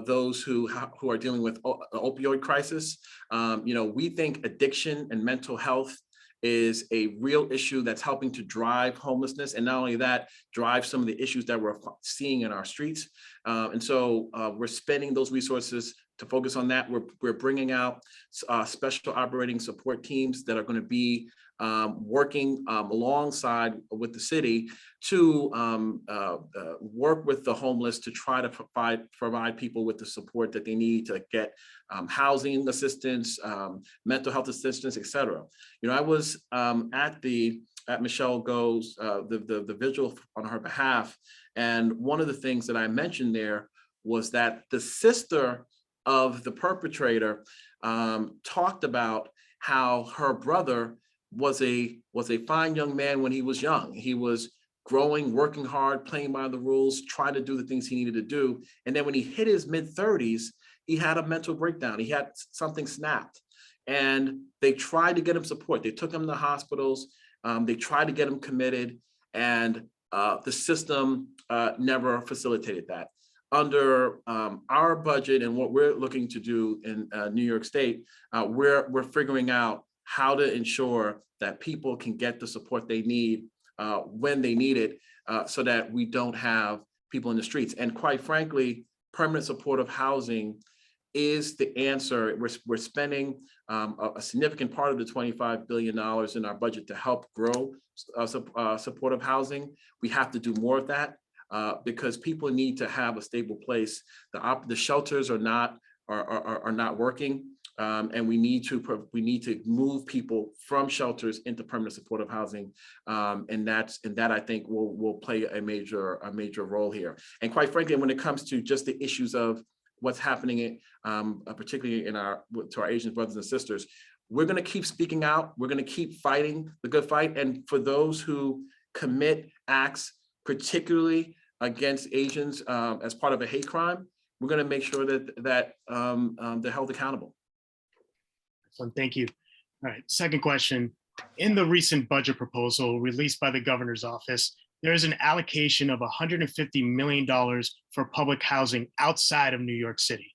those who are dealing with the opioid crisis. We think addiction and mental health is a real issue that's helping to drive homelessness, and not only that, drive some of the issues that we're seeing in our streets. And so we're spending those resources to focus on that. We're bringing out special operating support teams that are going to be working alongside with the city to work with the homeless to try to provide people with the support that they need to get housing assistance, mental health assistance, et cetera. I was at Michelle Go's, the vigil on her behalf. And one of the things that I mentioned there was that the sister of the perpetrator talked about how her brother was a fine young man when he was young. He was growing, working hard, playing by the rules, trying to do the things he needed to do. And then when he hit his mid-30s, he had a mental breakdown. He had something snapped. And they tried to get him support. They took him to hospitals. They tried to get him committed. And the system never facilitated that. Under our budget and what we're looking to do in New York State, we're figuring out how to ensure that people can get the support they need when they need it, so that we don't have people in the streets. And quite frankly, permanent supportive housing is the answer. We're spending a significant part of the $25 billion in our budget to help grow supportive housing. We have to do more of that. because people need to have a stable place. The shelters are not working. And we need to move people from shelters into permanent supportive housing, and that I think will play a major role here. And quite frankly, when it comes to just the issues of what's happening, particularly to our Asian brothers and sisters, we're going to keep speaking out. We're going to keep fighting the good fight. And for those who commit acts, particularly against Asians as part of a hate crime, we're going to make sure that they're held accountable. So thank you. All right, second question. In the recent budget proposal released by the governor's office, there is an allocation of $150 million for public housing outside of New York City.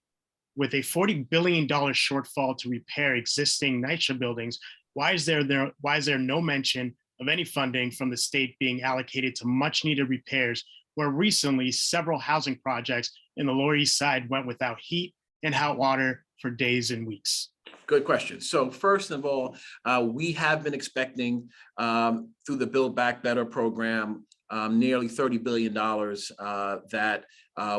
With a $40 billion shortfall to repair existing NYCHA buildings, why is there no mention of any funding from the state being allocated to much needed repairs, where recently several housing projects in the Lower East Side went without heat and hot water for days and weeks? Good question. So first of all, we have been expecting through the Build Back Better program nearly $30 billion that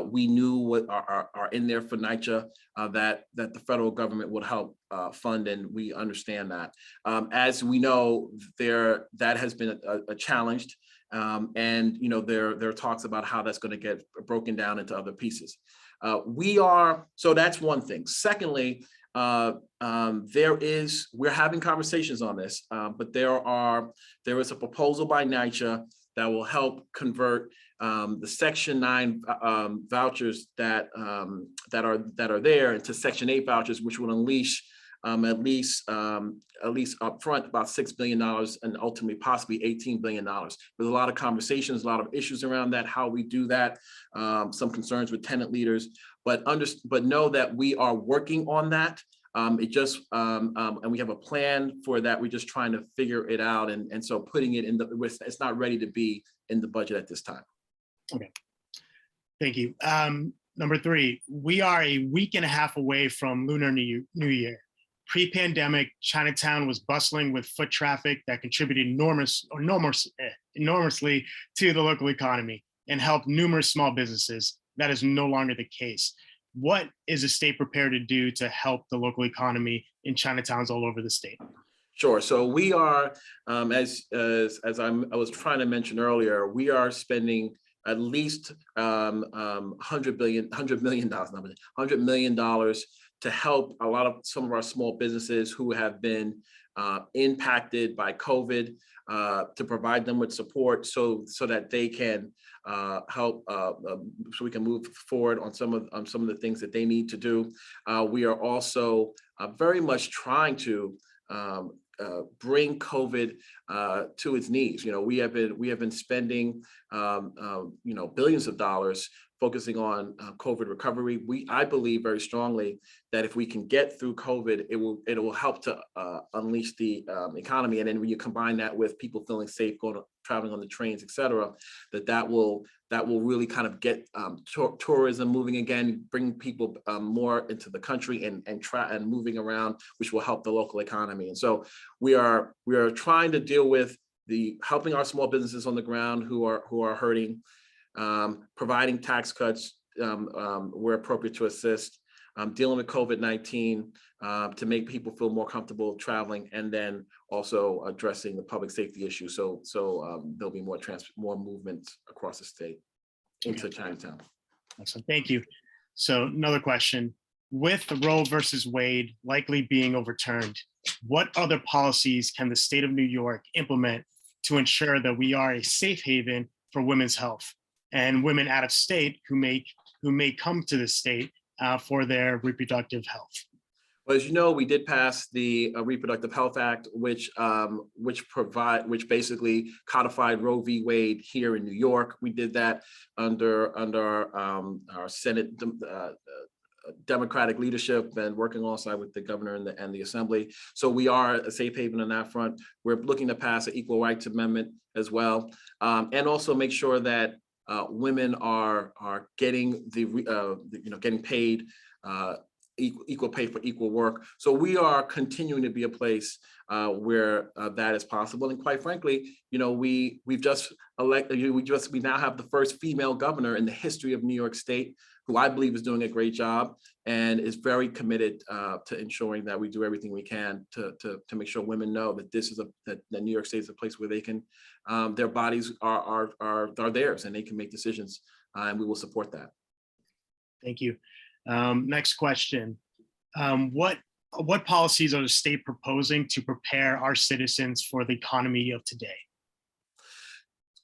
we knew are in there for NYCHA that the federal government would help fund, and we understand that. As we know, that has been a challenge, and there are talks about how that's going to get broken down into other pieces. So that's one thing. Secondly, we're having conversations on this, but there is a proposal by NYCHA that will help convert the Section 9 vouchers that are there into Section 8 vouchers, which will unleash at least upfront about $6 billion and ultimately possibly $18 billion. There's a lot of conversations, a lot of issues around that, how we do that, some concerns with tenant leaders, but know that we are working on that. And we have a plan for that. We're just trying to figure it out. And so putting it it's not ready to be in the budget at this time. Okay, thank you. Number three, we are a week and a half away from Lunar New Year. Pre-pandemic, Chinatown was bustling with foot traffic that contributed enormously to the local economy and helped numerous small businesses. That is no longer the case. What is the state prepared to do to help the local economy in Chinatowns all over the state? Sure. So we are, as I was trying to mention earlier, we are spending at least $100 million to help some of our small businesses who have been impacted by COVID, to provide them with support so that they can help, so we can move forward on some of the things that they need to do. We are also very much trying to bring COVID to its knees. We have been spending billions of dollars focusing on COVID recovery. I believe very strongly that if we can get through COVID, it will help to unleash the economy. And then when you combine that with people feeling safe, traveling on the trains, et cetera, that will really kind of get tourism moving again, bring people more into the country and moving around, which will help the local economy. And so we are trying to deal with helping our small businesses on the ground who are hurting, providing tax cuts where appropriate to assist, dealing with COVID-19 to make people feel more comfortable traveling, and then also addressing the public safety issue. So there'll be more movement across the state into Chinatown. Excellent. Thank you. So another question. With Roe versus Wade likely being overturned, what other policies can the state of New York implement to ensure that we are a safe haven for women's health and women out of state who may come to the state for their reproductive health? Well, as you know, we did pass the Reproductive Health Act, which basically codified Roe v. Wade here in New York. We did that under our Senate Democratic leadership and working alongside with the governor and the assembly. So we are a safe haven on that front. We're looking to pass an Equal Rights Amendment as well, and also make sure that women are getting getting paid equal pay for equal work. So we are continuing to be a place where that is possible. And quite frankly, we've just elected, we now have the first female governor in the history of New York State, who I believe is doing a great job and is very committed to ensuring that we do everything we can to make sure women know that that New York State is a place where they can, their bodies are theirs and they can make decisions, and we will support that. Thank you. Next question. What policies are the state proposing to prepare our citizens for the economy of today?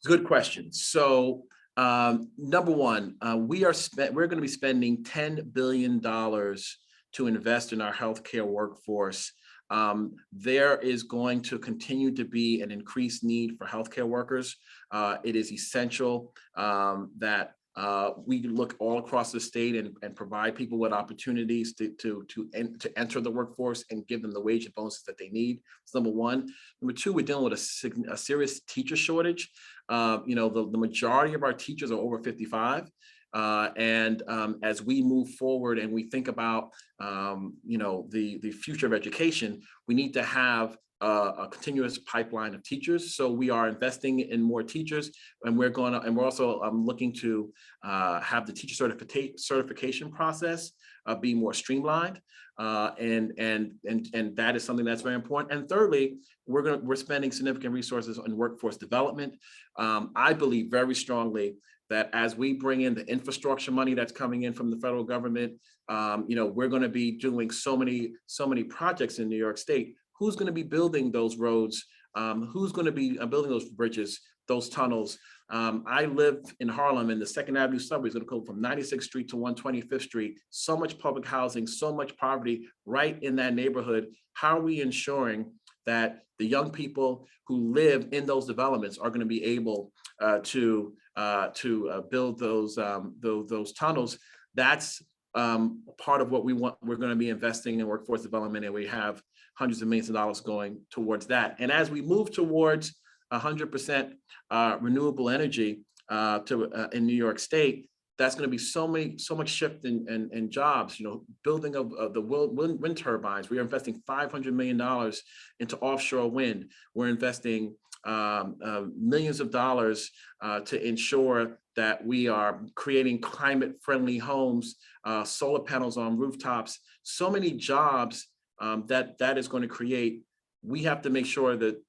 Good question. So number one, we're going to be spending $10 billion to invest in our healthcare workforce. There is going to continue to be an increased need for healthcare workers. It is essential that we look all across the state and provide people with opportunities to enter the workforce and give them the wage and bonuses that they need. That's number one. Number two, we're dealing with a serious teacher shortage. The majority of our teachers are over 55. And as we move forward and we think about, the future of education, we need to have a continuous pipeline of teachers. So we are investing in more teachers, and we're also looking to have the teacher certification process be more streamlined. And that is something that's very important. And thirdly, we're spending significant resources on workforce development. I believe very strongly that as we bring in the infrastructure money that's coming in from the federal government, we're going to be doing so many projects in New York State. Who's going to be building those roads? Who's going to be building those bridges, those tunnels? I live in Harlem, and the 2nd Avenue subway is going to go from 96th Street to 125th Street. So much public housing, so much poverty right in that neighborhood. How are we ensuring that the young people who live in those developments are going to be able to build those tunnels? That's part of what we want. We're going to be investing in workforce development, and we have hundreds of millions of dollars going towards that. And as we move towards 100% renewable energy in New York State, that's going to be so much shift in jobs. Building of the wind turbines. We are investing $500 million into offshore wind. We're investing millions of dollars to ensure that we are creating climate-friendly homes, solar panels on rooftops. So many jobs that is going to create. We have to make sure that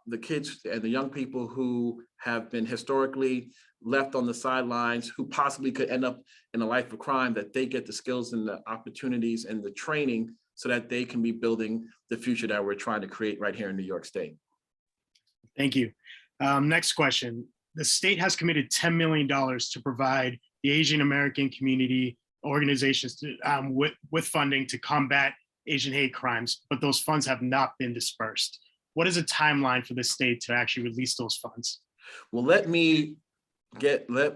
the kids and the young people who have been historically left on the sidelines, who possibly could end up in a life of crime, that they get the skills and the opportunities and the training so that they can be building the future that we're trying to create right here in New York State. Thank you. Next question. The state has committed $10 million to provide the Asian American community organizations with funding to combat Asian hate crimes, but those funds have not been dispersed. What is a timeline for the state to actually release those funds? Well,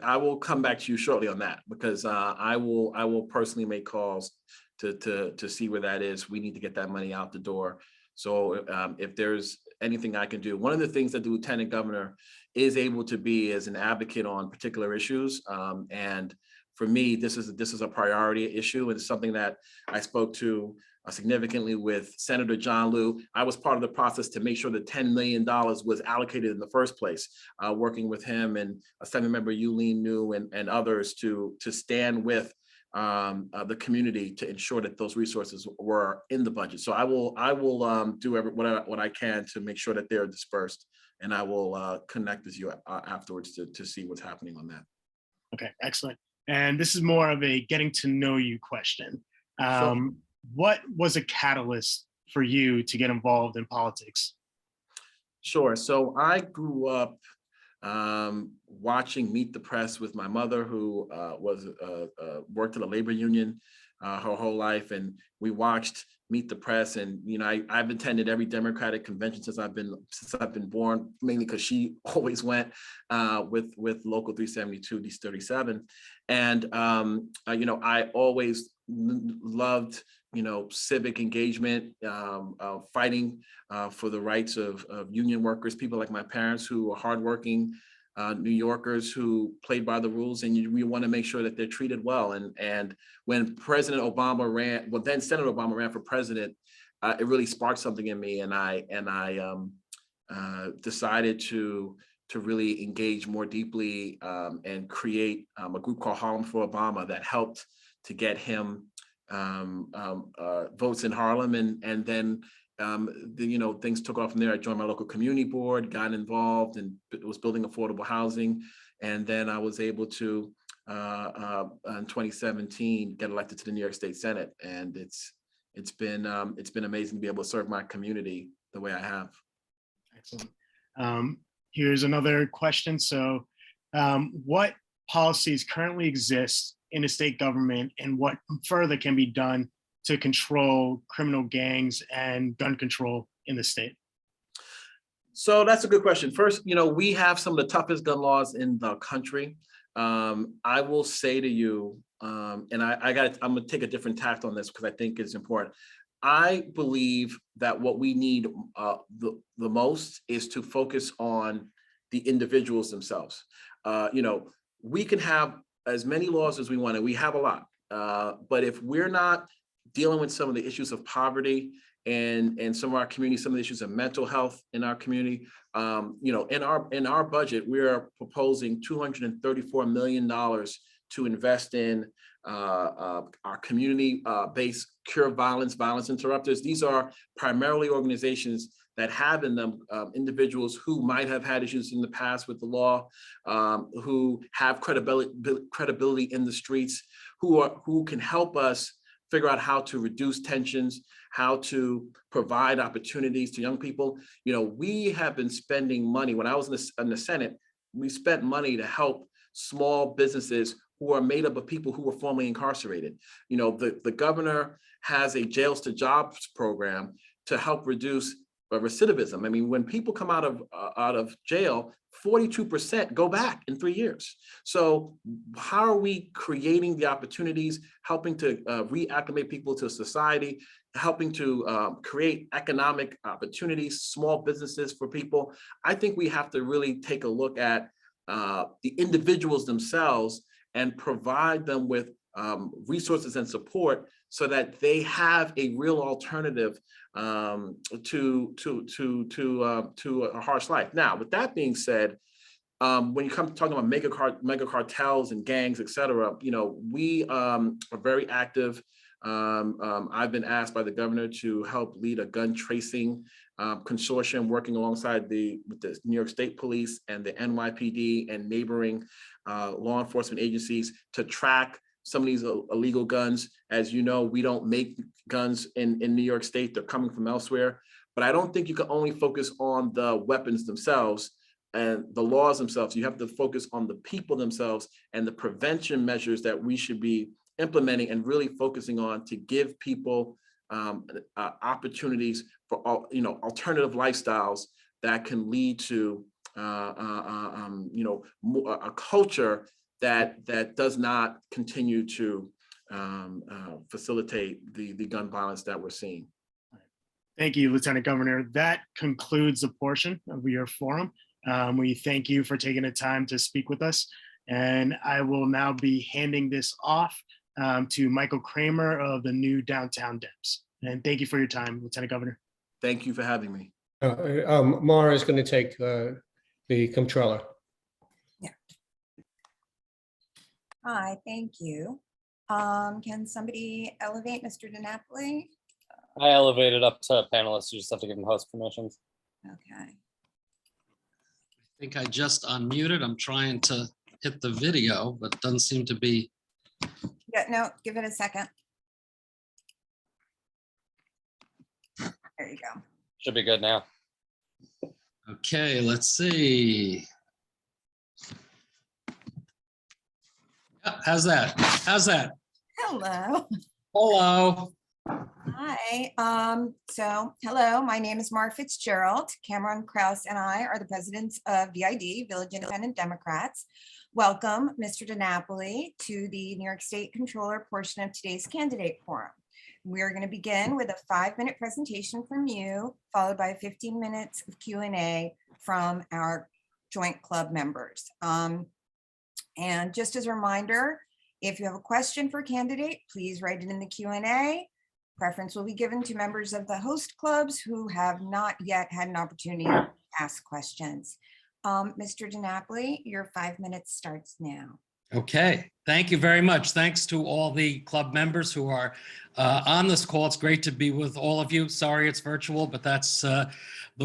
I will come back to you shortly on that, because I will personally make calls to see where that is. We need to get that money out the door. So if there's anything I can do, one of the things that the lieutenant governor is able to be is an advocate on particular issues. And for me, this is a priority issue, and it's something that I spoke to significantly with Senator John Liu. I was part of the process to make sure that $10 million was allocated in the first place, working with him and Assembly Member Yulene New and others to stand with the community to ensure that those resources were in the budget. So I will do what I can to make sure that they're dispersed, and I will connect with you afterwards to see what's happening on that. Okay, excellent. And this is more of a getting to know you question. Sure. What was a catalyst for you to get involved in politics? Sure. So I grew up watching Meet the Press with my mother, who worked at a labor union her whole life, and we watched Meet the Press. And I've attended every Democratic convention since I've been born, mainly because she always went with Local 372, D37, and I always loved civic engagement, fighting for the rights of union workers, people like my parents who are hardworking New Yorkers who played by the rules, and we want to make sure that they're treated well. And when President Obama ran, well, then Senator Obama ran for president, it really sparked something in me, and I decided to really engage more deeply and create a group called Harlem for Obama that helped to get him votes in Harlem, and then things took off from there. I joined my local community board, got involved, and was building affordable housing, and then I was able to in 2017 get elected to the New York State Senate, and it's been amazing to be able to serve my community the way I have. Excellent. Here's another question. So what policies currently exist in the state government, and what further can be done to control criminal gangs and gun control in the state? So that's a good question. First, we have some of the toughest gun laws in the country. I will say to you, and I'm gonna take a different tact on this because I think it's important. I believe that what we need the most is to focus on the individuals themselves. We can have as many laws as we want, and we have a lot. But if we're not dealing with some of the issues of poverty and some of our community, some of the issues of mental health in our community, in our budget, we are proposing $234 million to invest in our community-based Cure Violence Interrupters. These are primarily organizations that have in them individuals who might have had issues in the past with the law, who have credibility in the streets, who can help us figure out how to reduce tensions, how to provide opportunities to young people. We have been spending money. When I was in the Senate, we spent money to help small businesses who are made up of people who were formerly incarcerated. The governor has a Jails to Jobs program to help reduce recidivism. I mean, when people come out of jail, 42% go back in 3 years. So how are we creating the opportunities, helping to reacclimate people to society, helping to create economic opportunities, small businesses for people? I think we have to really take a look at the individuals themselves and provide them with resources and support so that they have a real alternative to a harsh life. Now, with that being said, when you come to talking about mega cartels and gangs, et cetera, we are very active. I've been asked by the governor to help lead a gun tracing consortium working alongside with the New York State Police and the NYPD and neighboring law enforcement agencies to track some of these illegal guns. As you know, we don't make guns in New York State, they're coming from elsewhere. But I don't think you can only focus on the weapons themselves and the laws themselves. You have to focus on the people themselves and the prevention measures that we should be implementing and really focusing on to give people opportunities for alternative lifestyles that can lead to a culture that does not continue to facilitate the gun violence that we're seeing. Thank you, Lieutenant Governor. That concludes the portion of your forum. We thank you for taking the time to speak with us. And I will now be handing this off to Michael Kramer of the new Downtown Dems. And thank you for your time, Lieutenant Governor. Thank you for having me. Mara is going to take the Comptroller. Yeah. Hi, thank you. Can somebody elevate Mr. DiNapoli? I elevated up to panelists. You just have to give them host permissions. Okay. I think I just unmuted. I'm trying to hit the video, but it doesn't seem to be. Yeah, no, give it a second. There you go. Should be good now. Okay, let's see. Yeah, how's that? How's that? Hello. Hello. Hi. Hello, my name is Mara Fitzgerald. Cameron Kraus and I are the presidents of VID, Village Independent Democrats. Welcome, Mr. DiNapoli, to the New York State Comptroller portion of today's candidate forum. We're going to begin with a 5-minute presentation from you, followed by 15 minutes of Q&A from our joint club members. And just as a reminder, if you have a question for a candidate, please write it in the Q&A. Preference will be given to members of the host clubs who have not yet had an opportunity to ask questions. Mr. DiNapoli, your 5 minutes starts now. Okay, thank you very much. Thanks to all the club members who are on this call. It's great to be with all of you. Sorry it's virtual, but that's the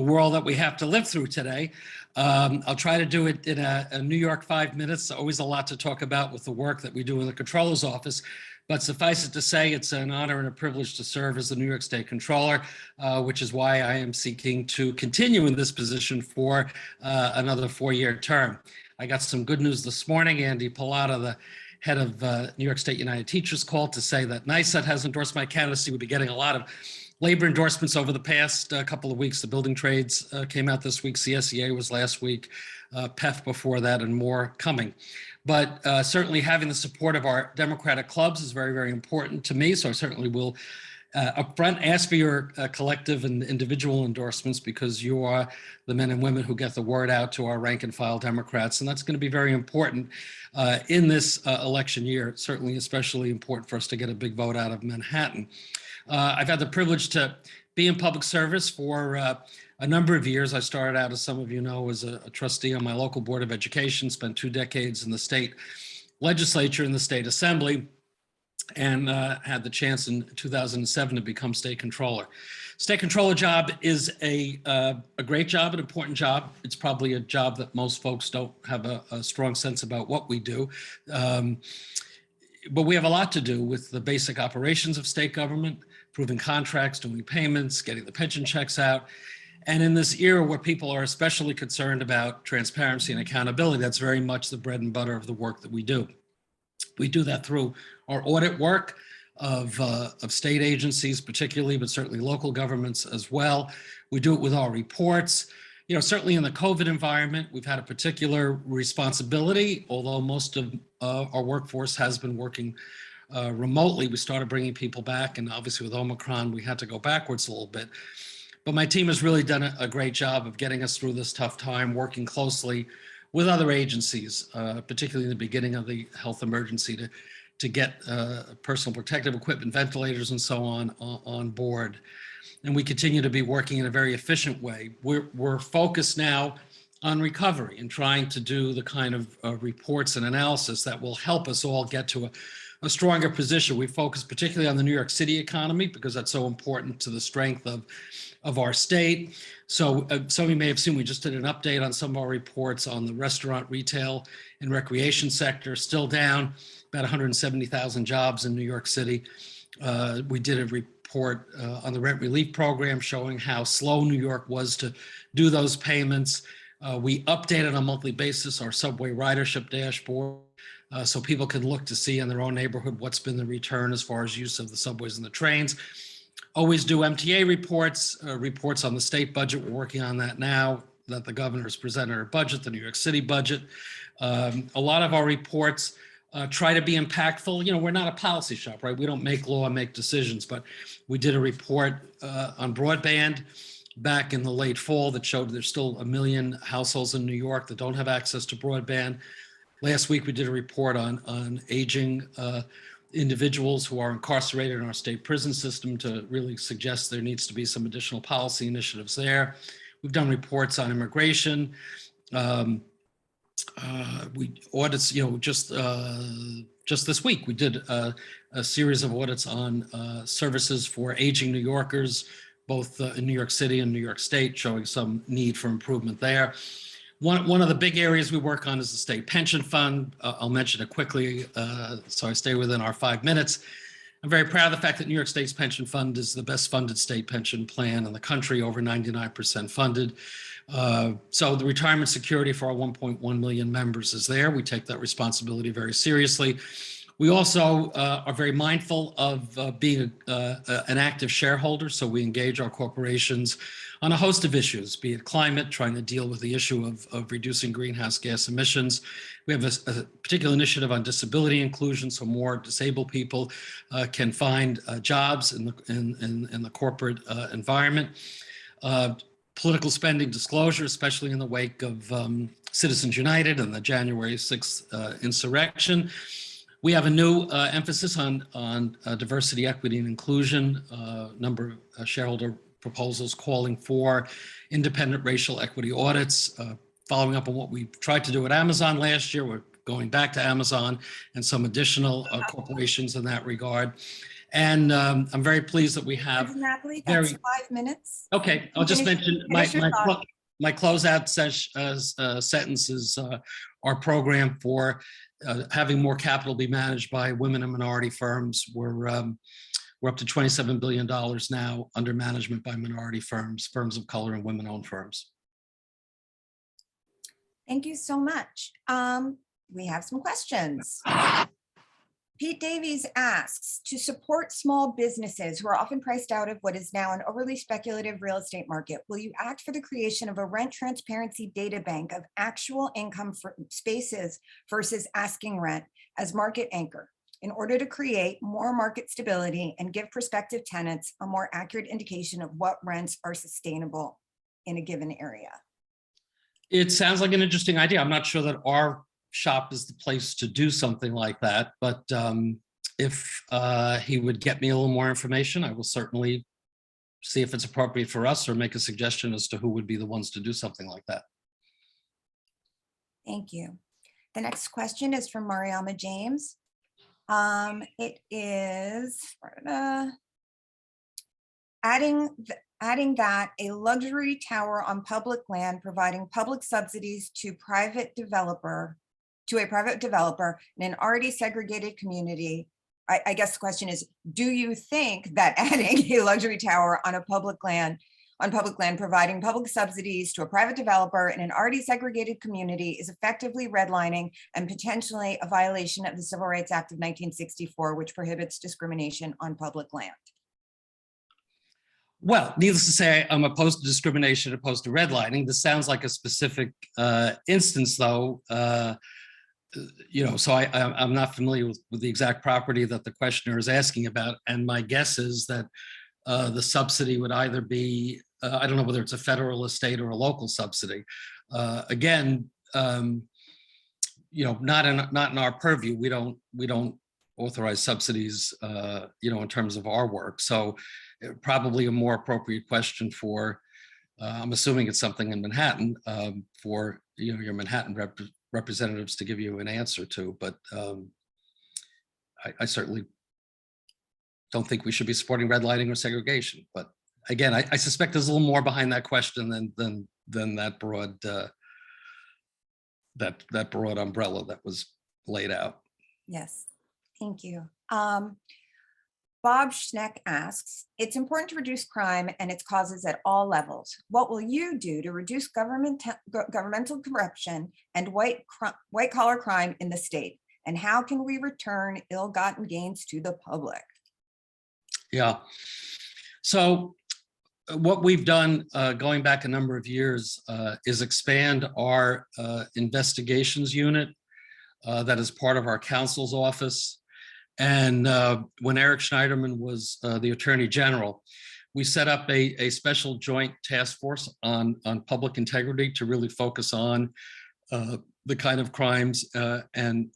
world that we have to live through today. I'll try to do it in a New York 5 minutes. Always a lot to talk about with the work that we do in the Comptroller's office. But suffice it to say, it's an honor and a privilege to serve as the New York State Comptroller, which is why I am seeking to continue in this position for another 4-year term. I got some good news this morning. Andy Pilata, the head of New York State United Teachers, called to say that NYSET has endorsed my candidacy. We'll be getting a lot of labor endorsements over the past couple of weeks. The building trades came out this week. CSEA was last week, PEF before that, and more coming. But certainly having the support of our Democratic clubs is very, very important to me. So I certainly will upfront ask for your collective and individual endorsements, because you are the men and women who get the word out to our rank and file Democrats. And that's going to be very important in this election year. It's certainly especially important for us to get a big vote out of Manhattan. I've had the privilege to be in public service for a number of years. I started out, as some of you know, as a trustee on my local Board of Education, spent 2 decades in the state legislature and the state assembly, and had the chance in 2007 to become state controller. State controller job is a great job, an important job. It's probably a job that most folks don't have a strong sense about what we do. But we have a lot to do with the basic operations of state government, approving contracts, doing payments, getting the pension checks out. And in this era where people are especially concerned about transparency and accountability, that's very much the bread and butter of the work that we do. We do that through our audit work of state agencies particularly, but certainly local governments as well. We do it with our reports. You know, certainly in the COVID environment, we've had a particular responsibility, although most of our workforce has been working remotely. We started bringing people back, and obviously with Omicron, we had to go backwards a little bit. But my team has really done a great job of getting us through this tough time, working closely with other agencies, particularly in the beginning of the health emergency, to get personal protective equipment, ventilators, and so on board. And we continue to be working in a very efficient way. We're focused now on recovery and trying to do the kind of reports and analysis that will help us all get to a stronger position. We focus particularly on the New York City economy because that's so important to the strength of our state. So some of you may have seen, we just did an update on some of our reports on the restaurant, retail, and recreation sector, still down about 170,000 jobs in New York City. We did a report on the rent relief program showing how slow New York was to do those payments. We updated on a monthly basis our subway ridership dashboard so people can look to see in their own neighborhood what's been the return as far as use of the subways and the trains. Always do MTA reports, reports on the state budget. We're working on that now that the governor's presented her budget, the New York City budget. A lot of our reports try to be impactful. You know, we're not a policy shop, right? We don't make law and make decisions, but we did a report on broadband back in the late fall that showed there's still 1 million households in New York that don't have access to broadband. Last week, we did a report on aging individuals who are incarcerated in our state prison system to really suggest there needs to be some additional policy initiatives there. We've done reports on immigration. We audits, you know, just this week, we did a series of audits on services for aging New Yorkers, both in New York City and New York State, showing some need for improvement there. One of the big areas we work on is the state pension fund. I'll mention it quickly so I stay within our 5 minutes. I'm very proud of the fact that New York State's pension fund is the best funded state pension plan in the country, over 99% funded. So the retirement security for our 1.1 million members is there. We take that responsibility very seriously. We also are very mindful of being an active shareholder, so we engage our corporations on a host of issues, be it climate, trying to deal with the issue of reducing greenhouse gas emissions. We have a particular initiative on disability inclusion, so more disabled people can find jobs in the corporate environment. political spending disclosure, especially in the wake of Citizens United and the January 6th insurrection. We have a new emphasis on diversity, equity, and inclusion. Number of shareholder proposals calling for independent racial equity audits, following up on what we tried to do at Amazon last year. We're going back to Amazon and some additional corporations in that regard. And I'm very pleased that we have DiNapoli, very- that's 5 minutes. Okay, I'll just mention Finish your thought. my closeout sentence is our program for having more capital be managed by women and minority firms. We're up to $27 billion now under management by minority firms, firms of color, and women-owned firms. Thank you so much. We have some questions. Pete Davies asks, to support small businesses who are often priced out of what is now an overly speculative real estate market, will you act for the creation of a rent transparency data bank of actual income for spaces versus asking rent as market anchor in order to create more market stability and give prospective tenants a more accurate indication of what rents are sustainable in a given area? It sounds like an interesting idea. I'm not sure that our shop is the place to do something like that, but if he would get me a little more information, I will certainly see if it's appropriate for us or make a suggestion as to who would be the ones to do something like that. Thank you. The next question is from Mariama James. It is adding that a luxury tower on public land providing public subsidies to a private developer in an already segregated community. I guess the question is, do you think that adding a luxury tower on public land providing public subsidies to a private developer in an already segregated community is effectively redlining and potentially a violation of the Civil Rights Act of 1964, which prohibits discrimination on public land? Well, needless to say, I'm opposed to discrimination, opposed to redlining. This sounds like a specific instance, though. So I'm not familiar with the exact property that the questioner is asking about. And my guess is that the subsidy would either be, I don't know whether it's a federal estate or a local subsidy. Again, not in our purview. We don't authorize subsidies, in terms of our work. So probably a more appropriate question for, I'm assuming it's something in Manhattan, for your Manhattan representatives to give you an answer to, but I certainly don't think we should be supporting redlining or segregation. But again, I suspect there's a little more behind that question than that broad that broad umbrella that was laid out. Yes, thank you. Bob Schneck asks, it's important to reduce crime and its causes at all levels. What will you do to reduce governmental corruption and white-collar crime in the state? And how can we return ill-gotten gains to the public? Yeah. So what we've done going back a number of years is expand our investigations unit that is part of our counsel's office. And when Eric Schneiderman was the Attorney General, we set up a special joint task force on public integrity to really focus on the kind of crimes and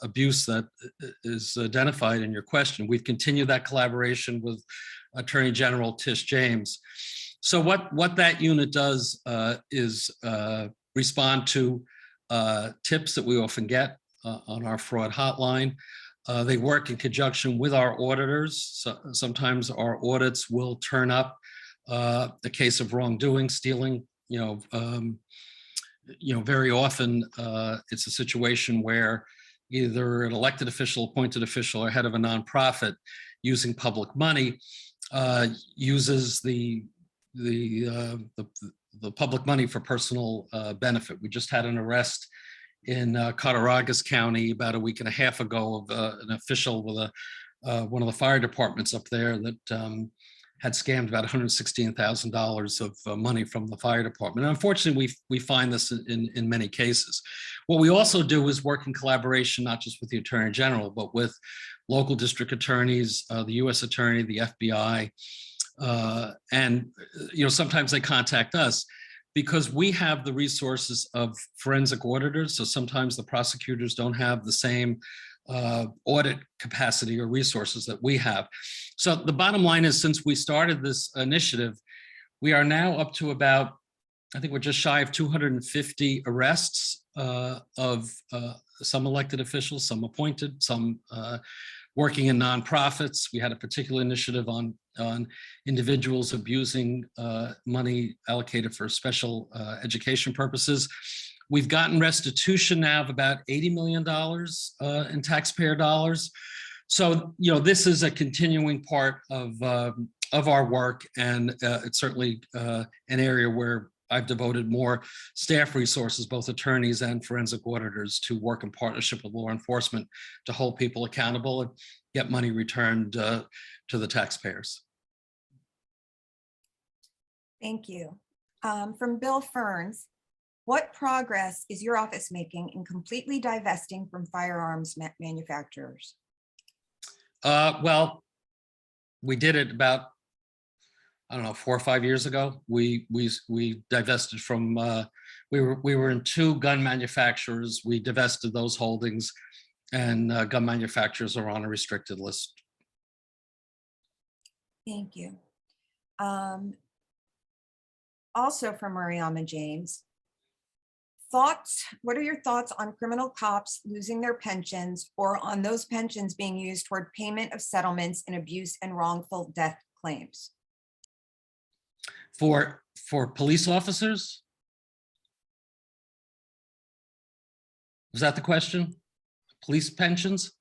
abuse that is identified in your question. We've continued that collaboration with Attorney General Tish James. So what that unit does is respond to tips that we often get on our fraud hotline. They work in conjunction with our auditors. So sometimes our audits will turn up a case of wrongdoing, stealing. Very often it's a situation where either an elected official, appointed official, or head of a nonprofit using public money uses the public money for personal benefit. We just had an arrest in Cattaraugus County about a week and a half ago of an official with one of the fire departments up there that had scammed about $116,000 of money from the fire department. And unfortunately, we find this in many cases. What we also do is work in collaboration, not just with the Attorney General, but with local district attorneys, the U.S. Attorney, the FBI, And, sometimes they contact us because we have the resources of forensic auditors. So sometimes the prosecutors don't have the same audit capacity or resources that we have. So the bottom line is, since we started this initiative, we are now up to about, I think we're just shy of 250 arrests of some elected officials, some appointed, some working in nonprofits. We had a particular initiative on individuals abusing money allocated for special education purposes. We've gotten restitution now of about $80 million in taxpayer dollars. So, this is a continuing part of our work, and it's certainly an area where I've devoted more staff resources, both attorneys and forensic auditors, to work in partnership with law enforcement to hold people accountable and get money returned to the taxpayers. Thank you. From Bill Ferns, what progress is your office making in completely divesting from firearms manufacturers? Well, we did it about, I don't know, 4 or 5 years ago. We divested from, we were in 2 gun manufacturers. We divested those holdings, and gun manufacturers are on a restricted list. Thank you. Also from Mariama James, what are your thoughts on criminal cops losing their pensions, or on those pensions being used toward payment of settlements in abuse and wrongful death claims? For police officers? Was that the question? Police pensions?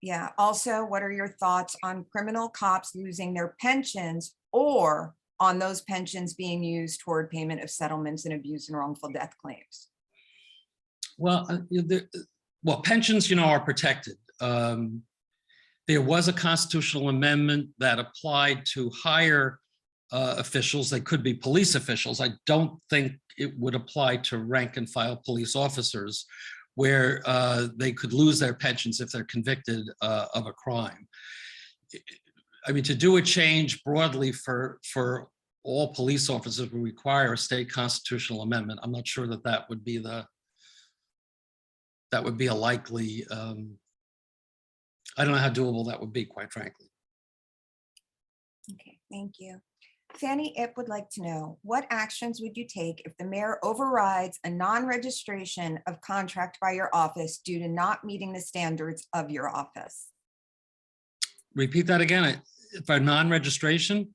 Yeah. Also, what are your thoughts on criminal cops losing their pensions, or on those pensions being used toward payment of settlements in abuse and wrongful death claims? Well, pensions, are protected. There was a constitutional amendment that applied to higher officials. They could be police officials. I don't think it would apply to rank and file police officers, where they could lose their pensions if they're convicted of a crime. I mean, to do a change broadly for all police officers would require a state constitutional amendment. I'm not sure that would be a likely, I don't know how doable that would be, quite frankly. Okay, thank you. Fanny Ip would like to know, what actions would you take if the mayor overrides a non-registration of contract by your office due to not meeting the standards of your office? Repeat that again. If a non-registration?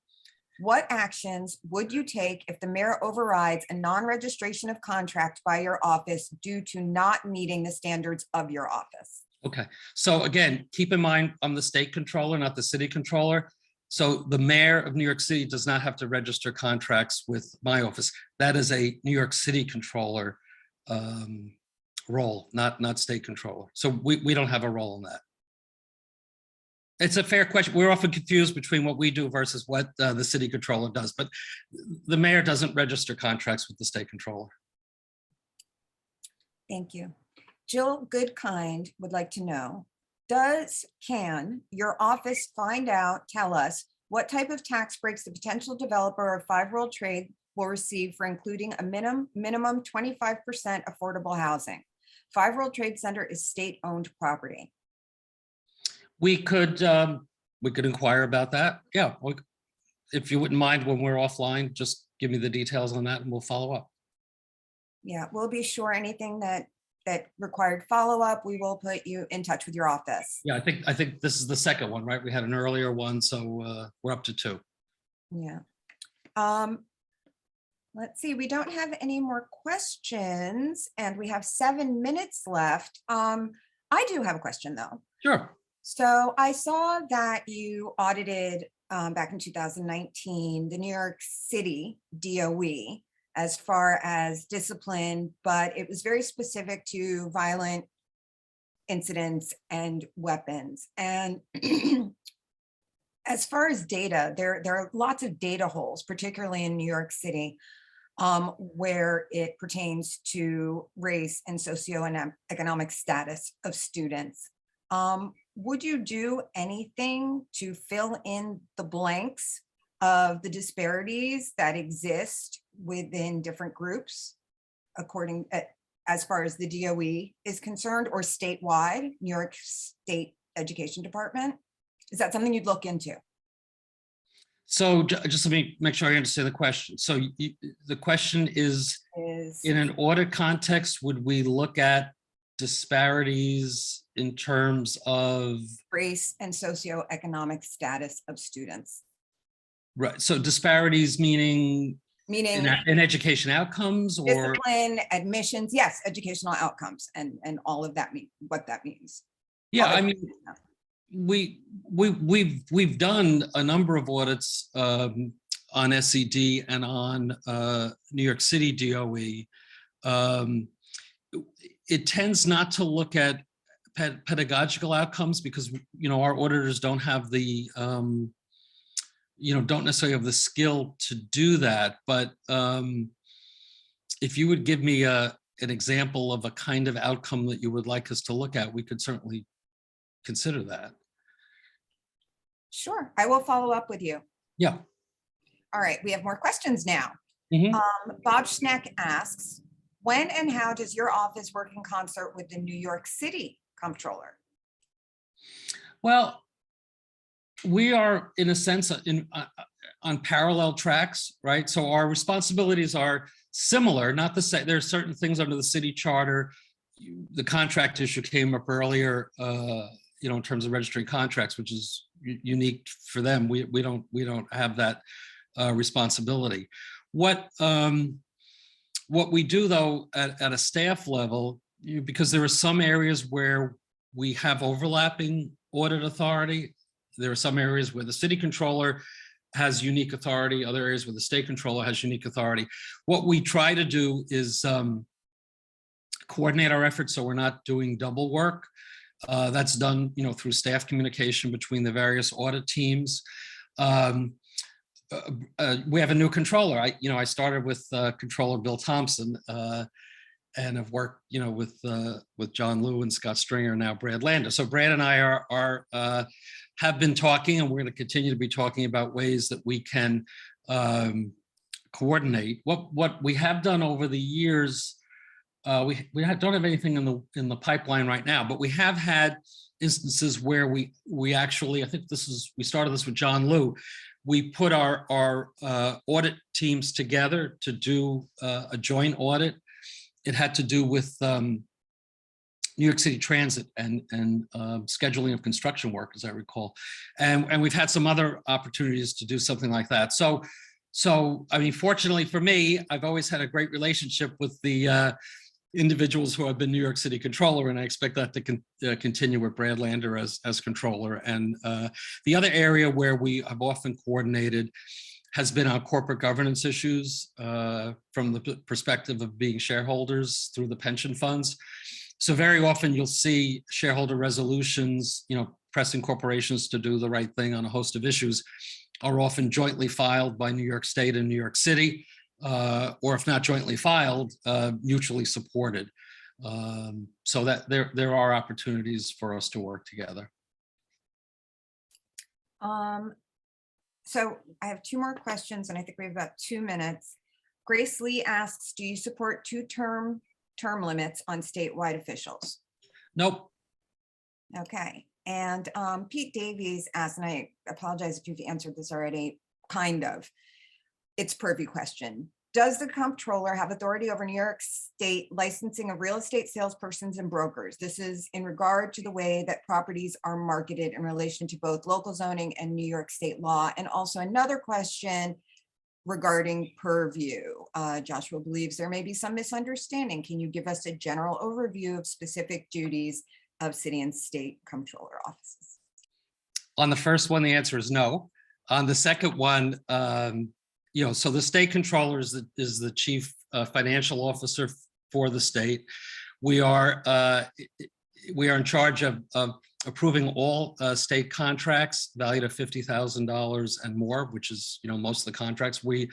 What actions would you take if the mayor overrides a non-registration of contract by your office due to not meeting the standards of your office? Okay, so again, keep in mind, I'm the state controller, not the city controller. So the mayor of New York City does not have to register contracts with my office. That is a New York City controller role, not state controller. So we don't have a role in that. It's a fair question. We're often confused between what we do versus what the city controller does, but the mayor doesn't register contracts with the state controller. Thank you. Jill Goodkind would like to know, can your office tell us what type of tax breaks the potential developer of 5 World Trade will receive for including a minimum 25% affordable housing? 5 World Trade Center is state-owned property. We could inquire about that. Yeah, if you wouldn't mind, when we're offline, just give me the details on that and we'll follow up. Yeah, we'll be sure anything that required follow-up, we will put you in touch with your office. Yeah, I think this is the second one, right? We had an earlier one, so we're up to 2. Yeah. Let's see, we don't have any more questions and we have 7 minutes left. I do have a question though. Sure. So I saw that you audited back in 2019, the New York City DOE as far as discipline, but it was very specific to violent incidents and weapons. And as far as data, there are lots of data holes, particularly in New York City, where it pertains to race and socioeconomic status of students. Would you do anything to fill in the blanks of the disparities that exist within different groups according, as far as the DOE is concerned, or statewide, New York State Education Department? Is that something you'd look into? So just let me make sure I understand the question. So the question is, in an audit context, would we look at disparities in terms of Race and socioeconomic status of students? right? So disparities meaning Meaning in education outcomes or discipline, admissions, yes, educational outcomes, and all of that mean what that means. yeah, I mean, we've done a number of audits on SED and on New York City DOE. It tends not to look at pedagogical outcomes because our auditors don't have the don't necessarily have the skill to do that. But if you would give me an example of a kind of outcome that you would like us to look at, we could certainly consider that. Sure, I will follow up with you. Yeah. All right, we have more questions now. Mhm. Bob Schneck asks, when and how does your office work in concert with the New York City Comptroller? Well, we are in a sense on parallel tracks, right? So our responsibilities are similar, not the same. There are certain things under the city charter. The contract issue came up earlier, in terms of registering contracts, which is unique for them. We don't have that responsibility. What we do though at a staff level, because there are some areas where we have overlapping audit authority. There are some areas where the city controller has unique authority, other areas where the state controller has unique authority. What we try to do is coordinate our efforts so we're not doing double work. That's done, through staff communication between the various audit teams. We have a new controller. I started with Controller Bill Thompson, and have worked, with John Liu and Scott Stringer, now Brad Lander. So Brad and I have been talking, and we're going to continue to be talking about ways that we can coordinate. What we have done over the years, we don't have anything in the pipeline right now, but we have had instances where we actually, I think we started this with John Liu. We put our audit teams together to do a joint audit. It had to do with New York City Transit and scheduling of construction work, as I recall. And we've had some other opportunities to do something like that. So I mean, fortunately for me, I've always had a great relationship with the individuals who have been New York City Controller, and I expect that to continue with Brad Lander as Controller. And the other area where we have often coordinated has been on corporate governance issues from the perspective of being shareholders through the pension funds. So very often you'll see shareholder resolutions, pressing corporations to do the right thing on a host of issues, are often jointly filed by New York State and New York City, or if not jointly filed, mutually supported. So that there are opportunities for us to work together. So I have two more questions, and I think we have about 2 minutes. Grace Lee asks, do you support term limits on statewide officials? Nope. Okay. And Pete Davies asked, and I apologize if you've answered this already, kind of. It's purview question. Does the comptroller have authority over New York State licensing of real estate salespersons and brokers? This is in regard to the way that properties are marketed in relation to both local zoning and New York State law. And also another question regarding purview. Joshua believes there may be some misunderstanding. Can you give us a general overview of specific duties of city and state comptroller offices? On the first one, the answer is no. On the second one, so the state controller is the chief financial officer for the state. We are in charge of approving all state contracts valued at $50,000 and more, which is most of the contracts. We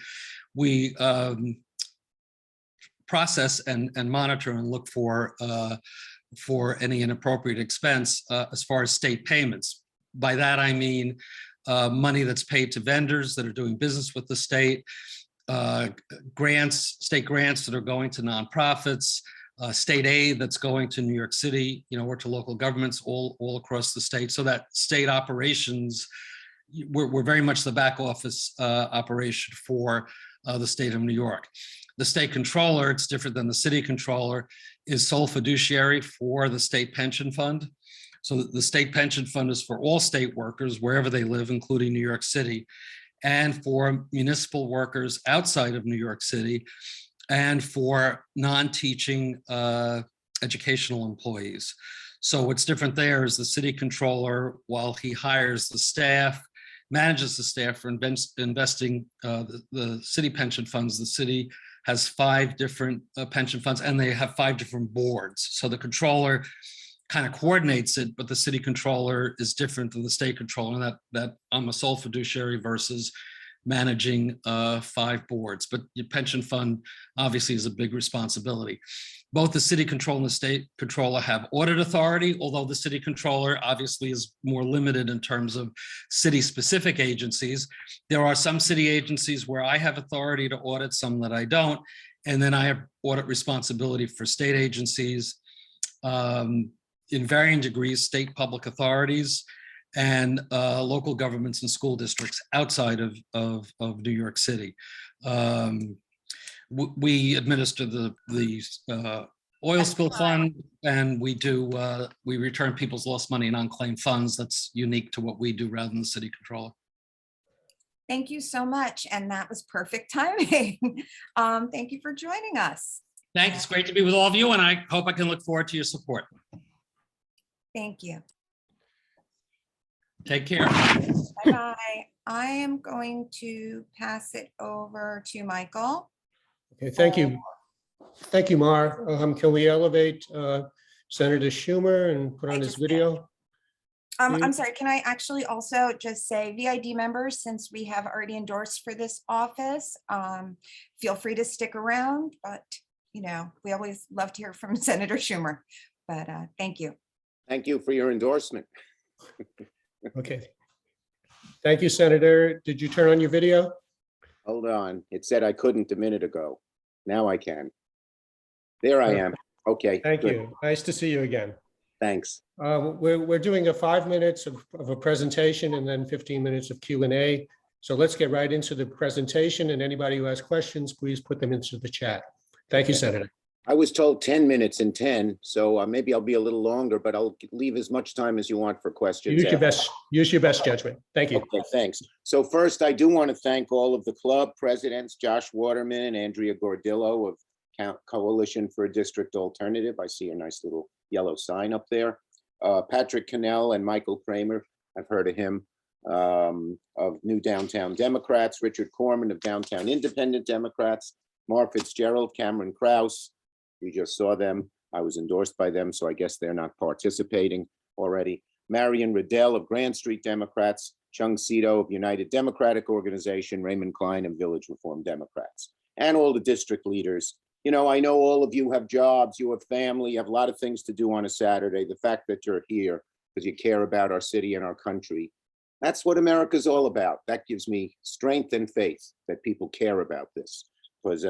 process and monitor and look for any inappropriate expense as far as state payments. By that I mean money that's paid to vendors that are doing business with the state, grants, state grants that are going to nonprofits, state aid that's going to New York City, or to local governments all across the state. So that state operations, we're very much the back office operation for the state of New York. The state controller, it's different than the city controller, is sole fiduciary for the state pension fund. So the state pension fund is for all state workers, wherever they live, including New York City, and for municipal workers outside of New York City, and for non-teaching educational employees. So what's different there is the city controller, while he hires the staff, manages the staff for investing the city pension funds, the city has 5 different pension funds, and they have 5 different boards. So the controller kind of coordinates it, but the city controller is different than the state controller, and that I'm a sole fiduciary versus managing 5 boards. But your pension fund obviously is a big responsibility. Both the city controller and the state controller have audit authority, although the city controller obviously is more limited in terms of city-specific agencies. There are some city agencies where I have authority to audit, some that I don't. And then I have audit responsibility for state agencies, in varying degrees, state public authorities, and local governments and school districts outside of New York City. We administer the oil spill fund, and we return people's lost money and unclaimed funds. That's unique to what we do rather than the city controller. Thank you so much. And that was perfect timing. Thank you for joining us. Thanks. It's great to be with all of you, and I hope I can look forward to your support. Thank you. Take care. Bye-bye. I am going to pass it over to Michael. Okay, thank you. Thank you, Mar. Can we elevate Senator Schumer and put on his video? I'm sorry, can I actually also just say VID members, since we have already endorsed for this office, feel free to stick around, but we always love to hear from Senator Schumer, but thank you. Thank you for your endorsement. Okay. Thank you, Senator. Did you turn on your video? Hold on. It said I couldn't a minute ago. Now I can. There I am. Okay. Thank good. you. Nice to see you again. Thanks. We're doing a 5 minutes of a presentation and then 15 minutes of Q&A. So let's get right into the presentation, and anybody who has questions, please put them into the chat. Thank you, Senator. I was told 10 minutes and 10, so maybe I'll be a little longer, but I'll leave as much time as you want for questions. Use your best judgment. Thank you. Okay, thanks. So first, I do want to thank all of the club presidents, Josh Waterman and Andrea Gordillo of Coalition for a District Alternative. I see a nice little yellow sign up there. Patrick Cannell and Michael Kramer, I've heard of him, of New Downtown Democrats, Richard Corman of Downtown Independent Democrats, Mar Fitzgerald, Cameron Krause. We just saw them. I was endorsed by them, so I guess they're not participating already. Marion Riddell of Grand Street Democrats, Chung Cito of United Democratic Organization, Raymond Klein of Village Reform Democrats, and all the district leaders. I know all of you have jobs, you have family, you have a lot of things to do on a Saturday. The fact that you're here because you care about our city and our country, that's what America's all about. That gives me strength and faith that people care about this, because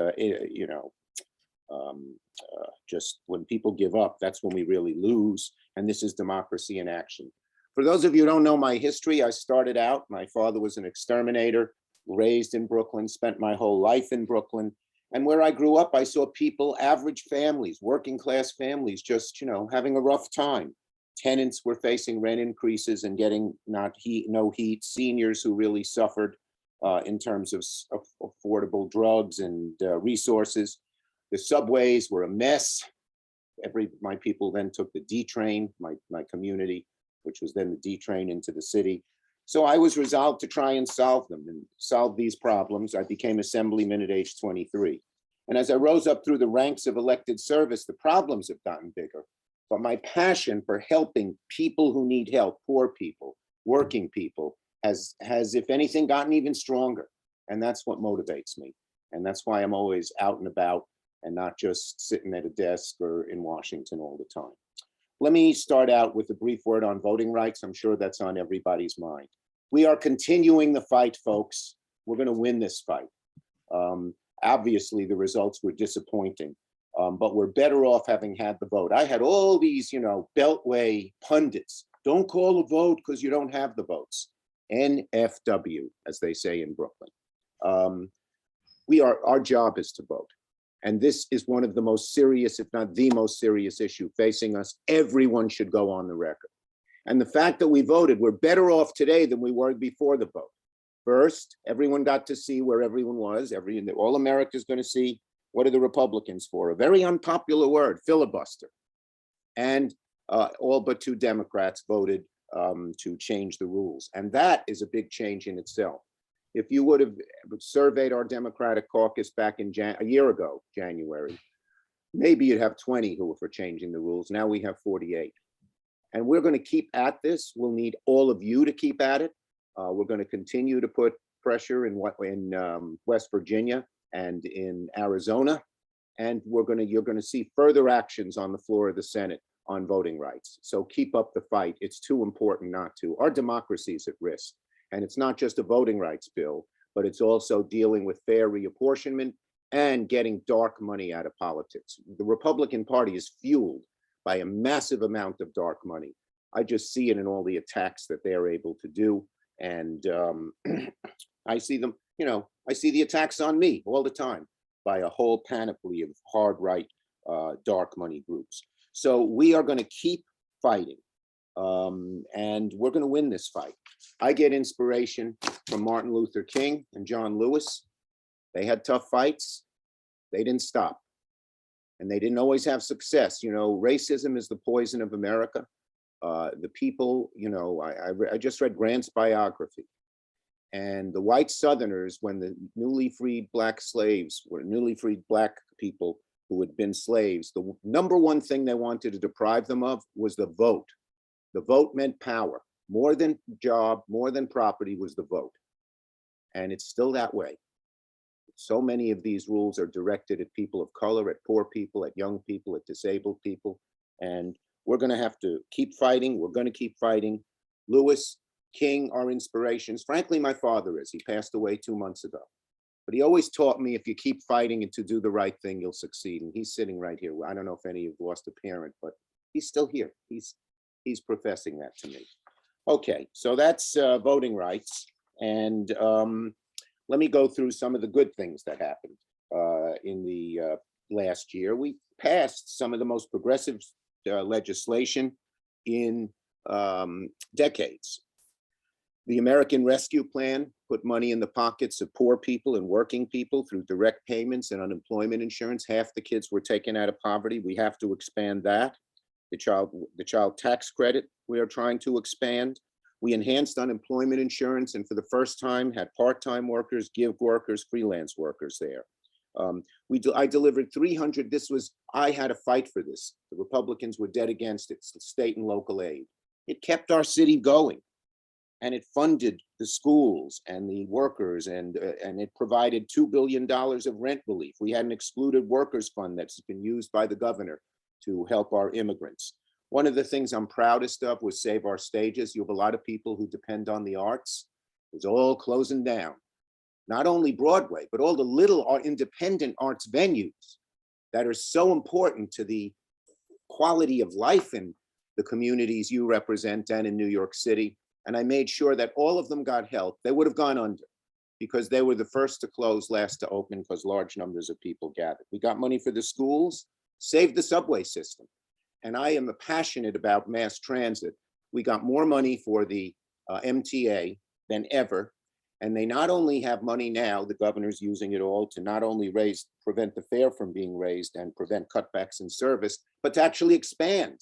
just when people give up, that's when we really lose. And this is democracy in action. For those of you who don't know my history, I started out, my father was an exterminator, raised in Brooklyn, spent my whole life in Brooklyn. And where I grew up, I saw people, average families, working class families, just, having a rough time. Tenants were facing rent increases and getting no heat, seniors who really suffered in terms of affordable drugs and resources. The subways were a mess. My people then took the D train, my community, which was then the D train into the city. So I was resolved to try and solve them and solve these problems. I became assemblyman at age 23. And as I rose up through the ranks of elected service, the problems have gotten bigger. But my passion for helping people who need help, poor people, working people, has, if anything, gotten even stronger. And that's what motivates me. And that's why I'm always out and about and not just sitting at a desk or in Washington all the time. Let me start out with a brief word on voting rights. I'm sure that's on everybody's mind. We are continuing the fight, folks. We're going to win this fight. Obviously, the results were disappointing, but we're better off having had the vote. I had all these, Beltway pundits. Don't call a vote because you don't have the votes. NFW, as they say in Brooklyn. Our job is to vote. And this is one of the most serious, if not the most serious issue facing us. Everyone should go on the record. And the fact that we voted, we're better off today than we were before the vote. First, everyone got to see where everyone was. All America is going to see what are the Republicans for. A very unpopular word, filibuster. And all but 2 Democrats voted to change the rules. And that is a big change in itself. If you would have surveyed our Democratic caucus back in a year ago, January, maybe you'd have 20 who were for changing the rules. Now we have 48. And we're going to keep at this. We'll need all of you to keep at it. We're going to continue to put pressure in West Virginia and in Arizona. And you're going to see further actions on the floor of the Senate on voting rights. So keep up the fight. It's too important not to. Our democracy is at risk. And it's not just a voting rights bill, but it's also dealing with fair reapportionment and getting dark money out of politics. The Republican Party is fueled by a massive amount of dark money. I just see it in all the attacks that they're able to do. And I see them, I see the attacks on me all the time by a whole panoply of hard right, dark money groups. So we are going to keep fighting. And we're going to win this fight. I get inspiration from Martin Luther King and John Lewis. They had tough fights. They didn't stop. And they didn't always have success. Racism is the poison of America. The people, I just read Grant's biography. And the white Southerners, when the newly freed Black people who had been slaves, the number one thing they wanted to deprive them of was the vote. The vote meant power. More than job, more than property was the vote. And it's still that way. So many of these rules are directed at people of color, at poor people, at young people, at disabled people. And we're going to have to keep fighting. We're going to keep fighting. Lewis, King are inspirations. Frankly, my father is. He passed away 2 months ago. But he always taught me if you keep fighting and to do the right thing, you'll succeed. And he's sitting right here. I don't know if any of you have lost a parent, but he's still here. He's professing that to me. Okay, so that's voting rights. And let me go through some of the good things that happened in the last year. We passed some of the most progressive legislation in decades. The American Rescue Plan put money in the pockets of poor people and working people through direct payments and unemployment insurance. Half the kids were taken out of poverty. We have to expand that. The child tax credit we are trying to expand. We enhanced unemployment insurance and for the first time had part-time workers, gig workers, freelance workers there. I delivered 300, I had to fight for this. The Republicans were dead against it, state and local aid. It kept our city going and it funded the schools and the workers and it provided $2 billion of rent relief. We had an excluded workers fund that's been used by the governor to help our immigrants. One of the things I'm proudest of was Save Our Stages. You have a lot of people who depend on the arts. It's all closing down. Not only Broadway, but all the little independent arts venues that are so important to the quality of life in the communities you represent and in New York City. And I made sure that all of them got help. They would have gone under because they were the first to close, last to open because large numbers of people gathered. We got money for the schools, saved the subway system. And I am passionate about mass transit. We got more money for the MTA than ever. And they not only have money now, the governor's using it all to not only prevent the fare from being raised and prevent cutbacks in service, but to actually expand.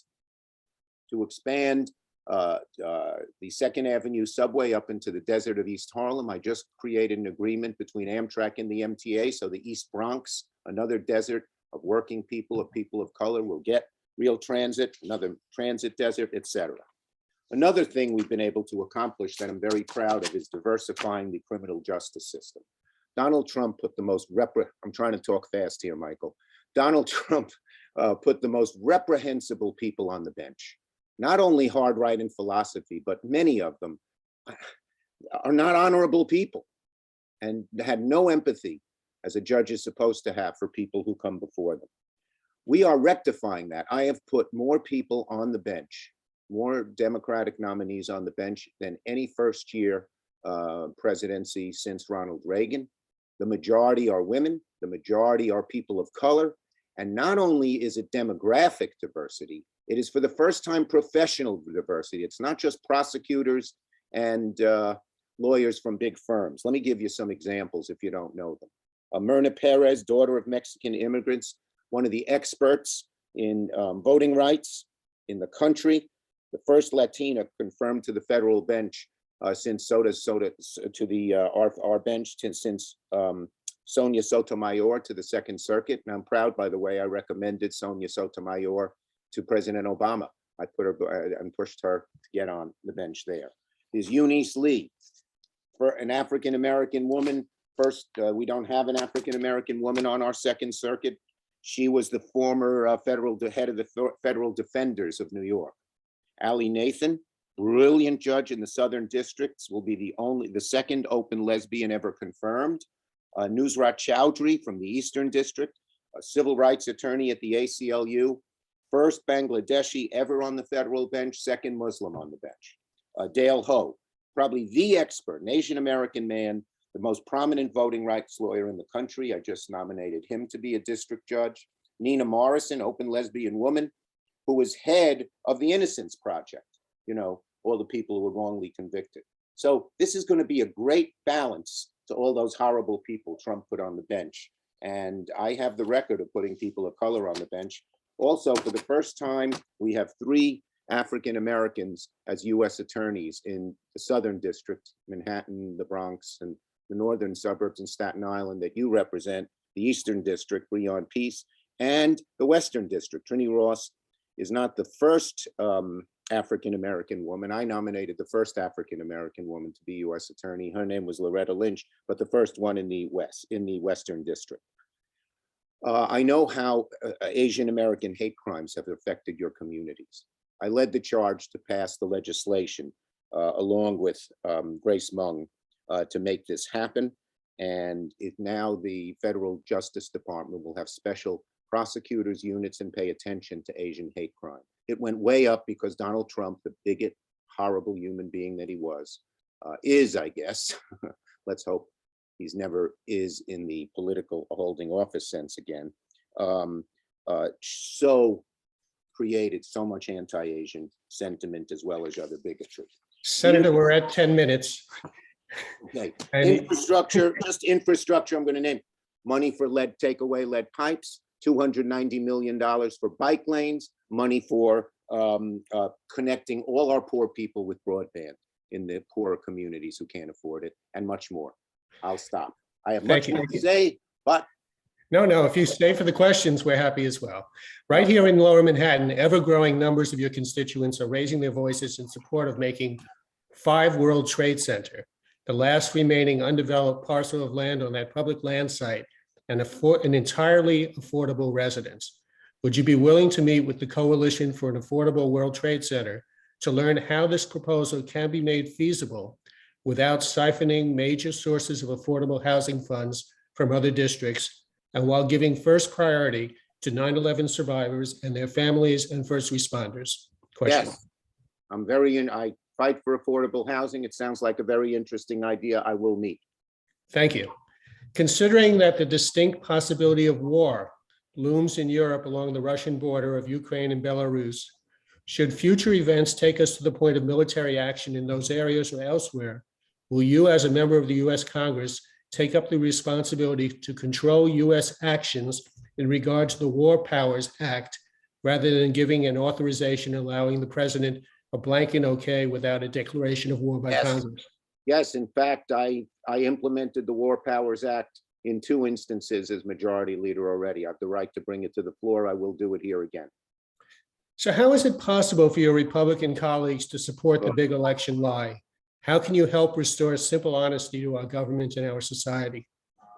To expand the Second Avenue subway up into the desert of East Harlem. I just created an agreement between Amtrak and the MTA, so the East Bronx, another desert of working people, of people of color, will get real transit, another transit desert, etc. Another thing we've been able to accomplish that I'm very proud of is diversifying the criminal justice system. Donald Trump put the most I'm trying to talk fast here, Michael. Donald Trump put the most reprehensible people on the bench. Not only hard right in philosophy, but many of them. are not honorable people and had no empathy, as a judge is supposed to have, for people who come before them. We are rectifying that. I have put more people on the bench, more Democratic nominees on the bench than any first-year presidency since Ronald Reagan. The majority are women, the majority are people of color, and not only is it demographic diversity, it is for the first time professional diversity. It's not just prosecutors and lawyers from big firms. Let me give you some examples if you don't know them. Myrna Perez, daughter of Mexican immigrants, one of the experts in voting rights in the country, the first Latina confirmed to the federal bench since our bench since Sonia Sotomayor to the Second Circuit. And I'm proud, by the way, I recommended Sonia Sotomayor to President Obama. I put her and pushed her to get on the bench there. There's Eunice Lee, for an African-American woman. First, we don't have an African-American woman on our Second Circuit. She was the former head of the federal defenders of New York. Allie Nathan, brilliant judge in the Southern Districts, will be the second open lesbian ever confirmed. Nusrat Chowdhury from the Eastern District, a civil rights attorney at the ACLU, first Bangladeshi ever on the federal bench, second Muslim on the bench. Dale Ho, probably the expert, an Asian American man, the most prominent voting rights lawyer in the country. I just nominated him to be a district judge. Nina Morrison, open lesbian woman, who was head of the Innocence Project, you know, all the people who were wrongly convicted. So this is going to be a great balance to all those horrible people Trump put on the bench. And I have the record of putting people of color on the bench. Also, for the first time, we have 3 African Americans as US attorneys in the Southern District, Manhattan, the Bronx, and the northern suburbs in Staten Island that you represent, the Eastern District, Breon Peace, and the Western District. Trini Ross is not the first African-American woman. I nominated the first African-American woman to be US attorney. Her name was Loretta Lynch, but the first one in the Western District. I know how Asian American hate crimes have affected your communities. I led the charge to pass the legislation along with Grace Mung to make this happen. And now the Federal Justice Department will have special prosecutors units and pay attention to Asian hate crime. It went way up because Donald Trump, the bigot, horrible human being that he was, is, I guess, let's hope he's never is in the political holding office sense again, so created so much anti-Asian sentiment as well as other bigotry. Senator, we're at 10 minutes. Okay, And- infrastructure, just infrastructure, I'm going to name money for lead, take away lead pipes, $290 million for bike lanes, money for connecting all our poor people with broadband in the poorer communities who can't afford it, and much more. I'll stop. I have much more to say, but No, if you stay for the questions, we're happy as well. Right here in Lower Manhattan, ever-growing numbers of your constituents are raising their voices in support of making 5 World Trade Center, the last remaining undeveloped parcel of land on that public land site, and an entirely affordable residence. Would you be willing to meet with the Coalition for an Affordable World Trade Center to learn how this proposal can be made feasible without siphoning major sources of affordable housing funds from other districts, and while giving first priority to 9/11 survivors and their families and first responders? Question. yes, I fight for affordable housing. It sounds like a very interesting idea. I will meet. Thank you. Considering that the distinct possibility of war looms in Europe along the Russian border of Ukraine and Belarus, should future events take us to the point of military action in those areas or elsewhere, will you, as a member of the US Congress, take up the responsibility to control US actions in regard to the War Powers Act, rather than giving an authorization allowing the president a blanket okay without a declaration of war by Yes. Congress? Yes, in fact, I implemented the War Powers Act in 2 instances as majority leader already. I have the right to bring it to the floor. I will do it here again. So how is it possible for your Republican colleagues to support the big election lie? How can you help restore simple honesty to our government and our society?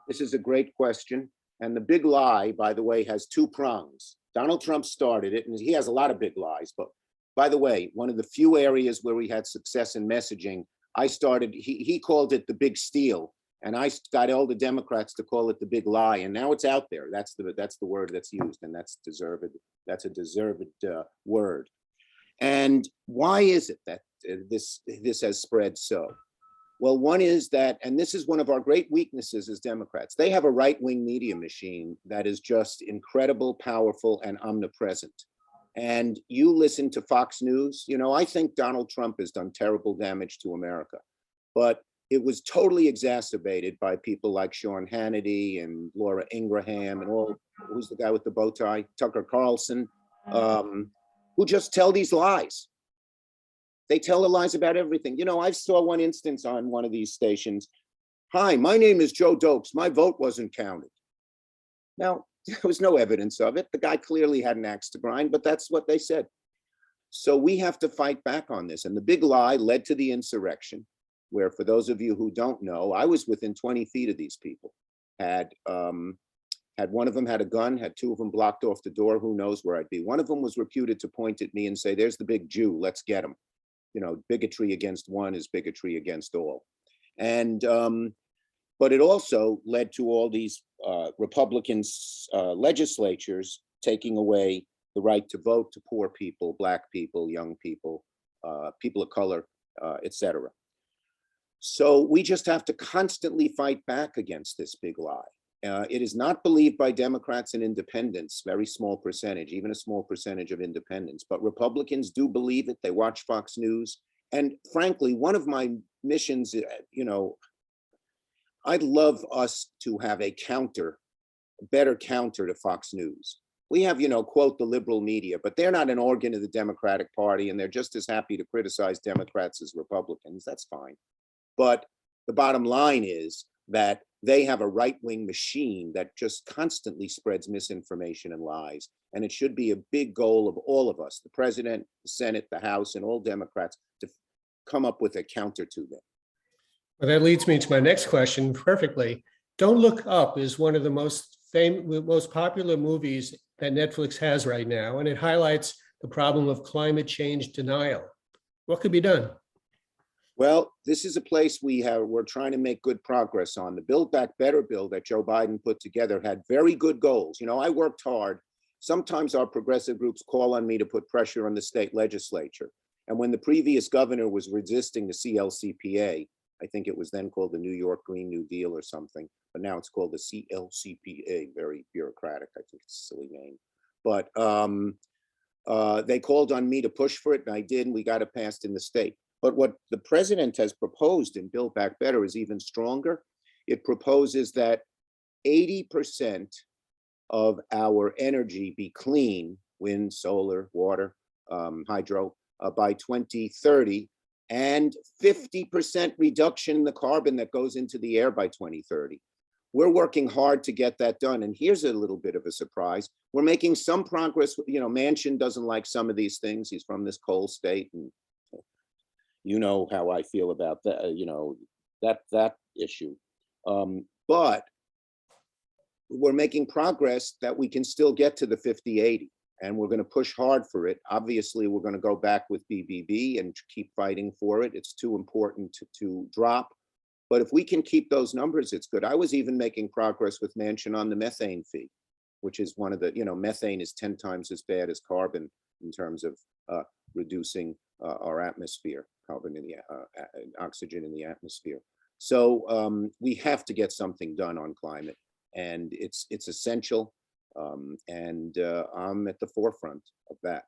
This is a great question. And the big lie, by the way, has 2 prongs. Donald Trump started it, and he has a lot of big lies. But by the way, one of the few areas where we had success in messaging he called it the big steal. And I got all the Democrats to call it the big lie. And now it's out there. That's the word that's used, and that's deserved. That's a deserved word. And why is it that this has spread so? Well, one is that, and this is one of our great weaknesses as Democrats, they have a right-wing media machine that is just incredible, powerful, and omnipresent. And you listen to Fox News, you know, I think Donald Trump has done terrible damage to America, but it was totally exacerbated by people like Sean Hannity and Laura Ingraham and who's the guy with the bow tie, Tucker Carlson, who just tell these lies. They tell the lies about everything. You know, I saw one instance on one of these stations. Hi, my name is Joe Dokes. My vote wasn't counted. Now, there was no evidence of it. The guy clearly had an axe to grind, but that's what they said. So we have to fight back on this. And the big lie led to the insurrection, where, for those of you who don't know, I was within 20 feet of these people. Had one of them had a gun, had two of them blocked off the door, who knows where I'd be. One of them was reputed to point at me and say, there's the big Jew, let's get him. You know, bigotry against one is bigotry against all. And, but it also led to all these Republicans legislatures taking away the right to vote to poor people, Black people, young people, people of color, etc. So we just have to constantly fight back against this big lie. It is not believed by Democrats and independents, very small percentage, even a small percentage of independents, but Republicans do believe it. They watch Fox News. And frankly, one of my missions, you know, I'd love us to have a better counter to Fox News. We have, you know, quote, the liberal media, but they're not an organ of the Democratic Party, and they're just as happy to criticize Democrats as Republicans. That's fine. But the bottom line is that they have a right-wing machine that just constantly spreads misinformation and lies. And it should be a big goal of all of us, the president, the Senate, the House, and all Democrats, to come up with a counter to them. Well, that leads me to my next question perfectly. Don't Look Up is one of the most popular movies that Netflix has right now, and it highlights the problem of climate change denial. What could be done? Well, this is a place we're trying to make good progress on. The Build Back Better bill that Joe Biden put together had very good goals. You know, I worked hard. Sometimes our progressive groups call on me to put pressure on the state legislature. And when the previous governor was resisting the CLCPA, I think it was then called the New York Green New Deal or something, but now it's called the CLCPA, very bureaucratic. I think it's a silly name. But they called on me to push for it, and I did, and we got it passed in the state. But what the president has proposed in Build Back Better is even stronger. It proposes that 80% of our energy be clean, wind, solar, water, hydro, by 2030, and 50% reduction in the carbon that goes into the air by 2030. We're working hard to get that done. And here's a little bit of a surprise. We're making some progress. You know, Manchin doesn't like some of these things. He's from this coal state, and you know how I feel about that, you know, that issue. But we're making progress that we can still get to the 50-80, and we're going to push hard for it. Obviously, we're going to go back with BBB and keep fighting for it. It's too important to drop. But if we can keep those numbers, it's good. I was even making progress with Manchin on the methane fee, which is one of the, you know, methane is 10 times as bad as carbon in terms of reducing our atmosphere, carbon in the oxygen in the atmosphere. So we have to get something done on climate, and it's essential. And I'm at the forefront of that.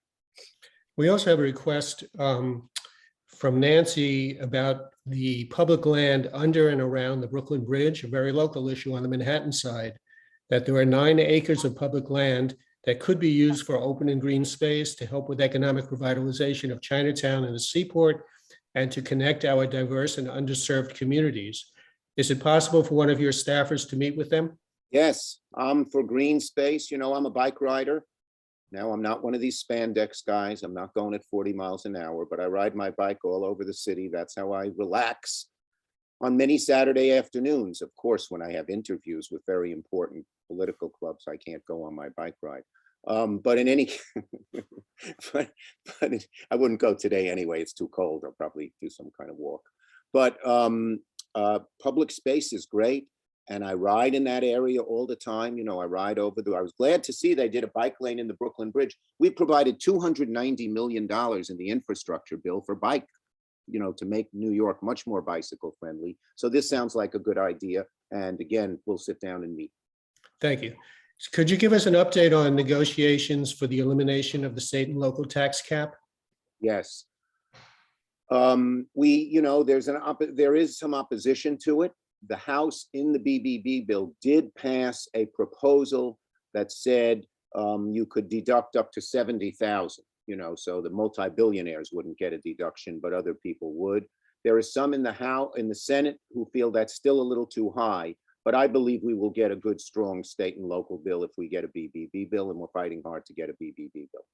We also have a request from Nancy about the public land under and around the Brooklyn Bridge, a very local issue on the Manhattan side, that there are 9 acres of public land that could be used for open and green space to help with economic revitalization of Chinatown and the seaport, and to connect our diverse and underserved communities. Is it possible for one of your staffers to meet with them? Yes, I'm for green space. You know, I'm a bike rider. Now, I'm not one of these spandex guys. I'm not going at 40 miles an hour, but I ride my bike all over the city. That's how I relax on many Saturday afternoons. Of course, when I have interviews with very important political clubs, I can't go on my bike ride. But in any, but I wouldn't go today anyway. It's too cold. I'll probably do some kind of walk. But public space is great. And I ride in that area all the time. You know, I ride over I was glad to see they did a bike lane in the Brooklyn Bridge. We provided $290 million in the infrastructure bill for bike, you know, to make New York much more bicycle friendly. So this sounds like a good idea. And again, we'll sit down and meet. Thank you. Could you give us an update on negotiations for the elimination of the state and local tax cap? Yes. You know, there is some opposition to it. The House in the BBB bill did pass a proposal that said you could deduct up to 70,000, you know, so the multi-billionaires wouldn't get a deduction, but other people would. There is some in the Senate who feel that's still a little too high, but I believe we will get a good, strong state and local bill if we get a BBB bill, and we're fighting hard to get a BBB bill.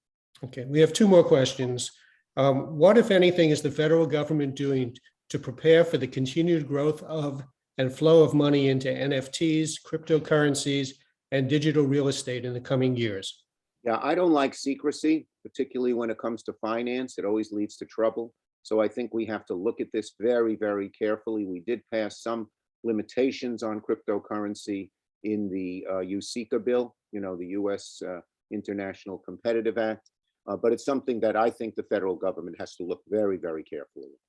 Okay, we have two more questions. What, if anything, is the federal government doing to prepare for the continued growth of and flow of money into NFTs, cryptocurrencies, and digital real estate in the coming years? Yeah, I don't like secrecy, particularly when it comes to finance. It always leads to trouble. So I think we have to look at this very, very carefully. We did pass some limitations on cryptocurrency in the USICA bill, you know, the U.S. International Competitive Act. But it's something that I think the federal government has to look very, very carefully at.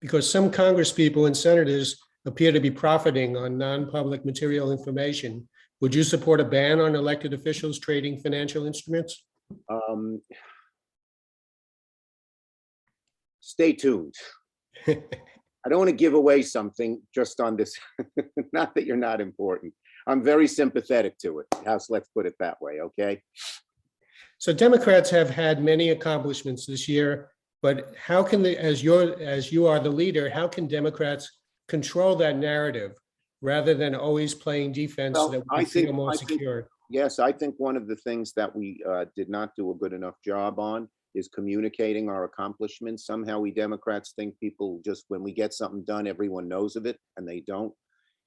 Because some congresspeople and senators appear to be profiting on non-public material information. Would you support a ban on elected officials trading financial instruments? Stay tuned. I don't want to give away something just on this. Not that you're not important. I'm very sympathetic to it. House, let's put it that way, okay? So Democrats have had many accomplishments this year, but how can they, as you are the leader, how can Democrats control that narrative rather than always playing defense so that we feel more secure? Yes, I think one of the things that we did not do a good enough job on is communicating our accomplishments. Somehow we Democrats think people just, when we get something done, everyone knows of it, and they don't.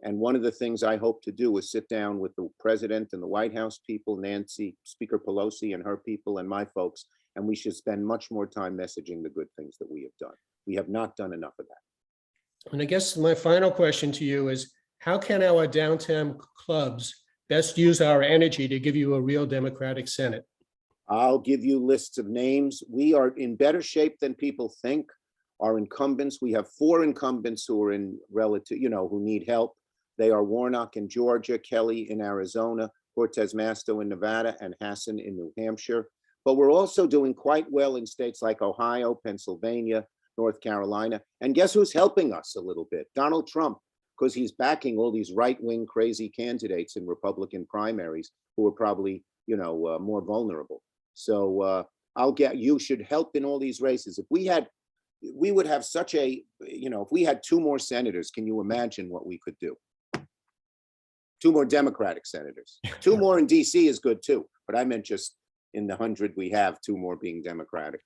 And one of the things I hope to do is sit down with the president and the White House people, Nancy, Speaker Pelosi and her people and my folks, and we should spend much more time messaging the good things that we have done. We have not done enough of that. And I guess my final question to you is, how can our downtown clubs best use our energy to give you a real Democratic Senate? I'll give you lists of names. We are in better shape than people think. Our incumbents, we have 4 incumbents who are in relative, you know, who need help. They are Warnock in Georgia, Kelly in Arizona, Cortez Masto in Nevada, and Hassan in New Hampshire. But we're also doing quite well in states like Ohio, Pennsylvania, North Carolina. And guess who's helping us a little bit? Donald Trump, because he's backing all these right-wing crazy candidates in Republican primaries who are probably, you know, more vulnerable. So you should help in all these races. If we would have such a, you know, if we had 2 more senators, can you imagine what we could do? 2 more Democratic senators. 2 more in DC is good too, but I meant just in the 100 we have, 2 more being Democratic.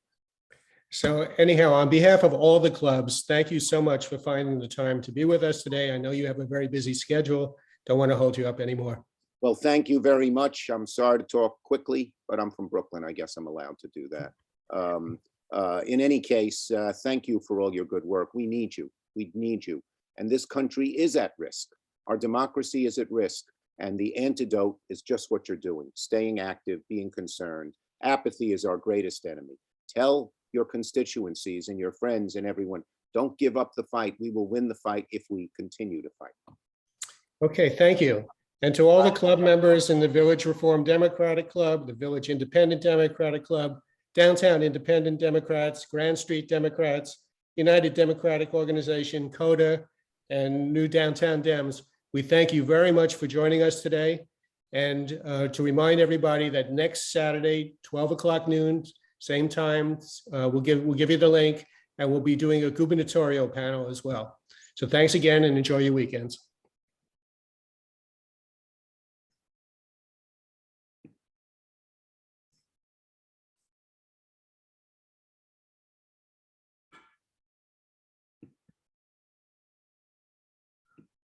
So anyhow, on behalf of all the clubs, thank you so much for finding the time to be with us today. I know you have a very busy schedule. Don't want to hold you up anymore. Well, thank you very much. I'm sorry to talk quickly, but I'm from Brooklyn. I guess I'm allowed to do that. In any case, thank you for all your good work. We need you. We need you. And this country is at risk. Our democracy is at risk. And the antidote is just what you're doing, staying active, being concerned. Apathy is our greatest enemy. Tell your constituencies and your friends and everyone, don't give up the fight. We will win the fight if we continue to fight. Okay, thank you. And to all the club members in the Village Reform Democratic Club, the Village Independent Democratic Club, Downtown Independent Democrats, Grand Street Democrats, United Democratic Organization, CODA, and New Downtown Dems, we thank you very much for joining us today. And to remind everybody that next Saturday, 12 o'clock noon, same time, we'll give you the link, and we'll be doing a gubernatorial panel as well. So thanks again and enjoy your weekends.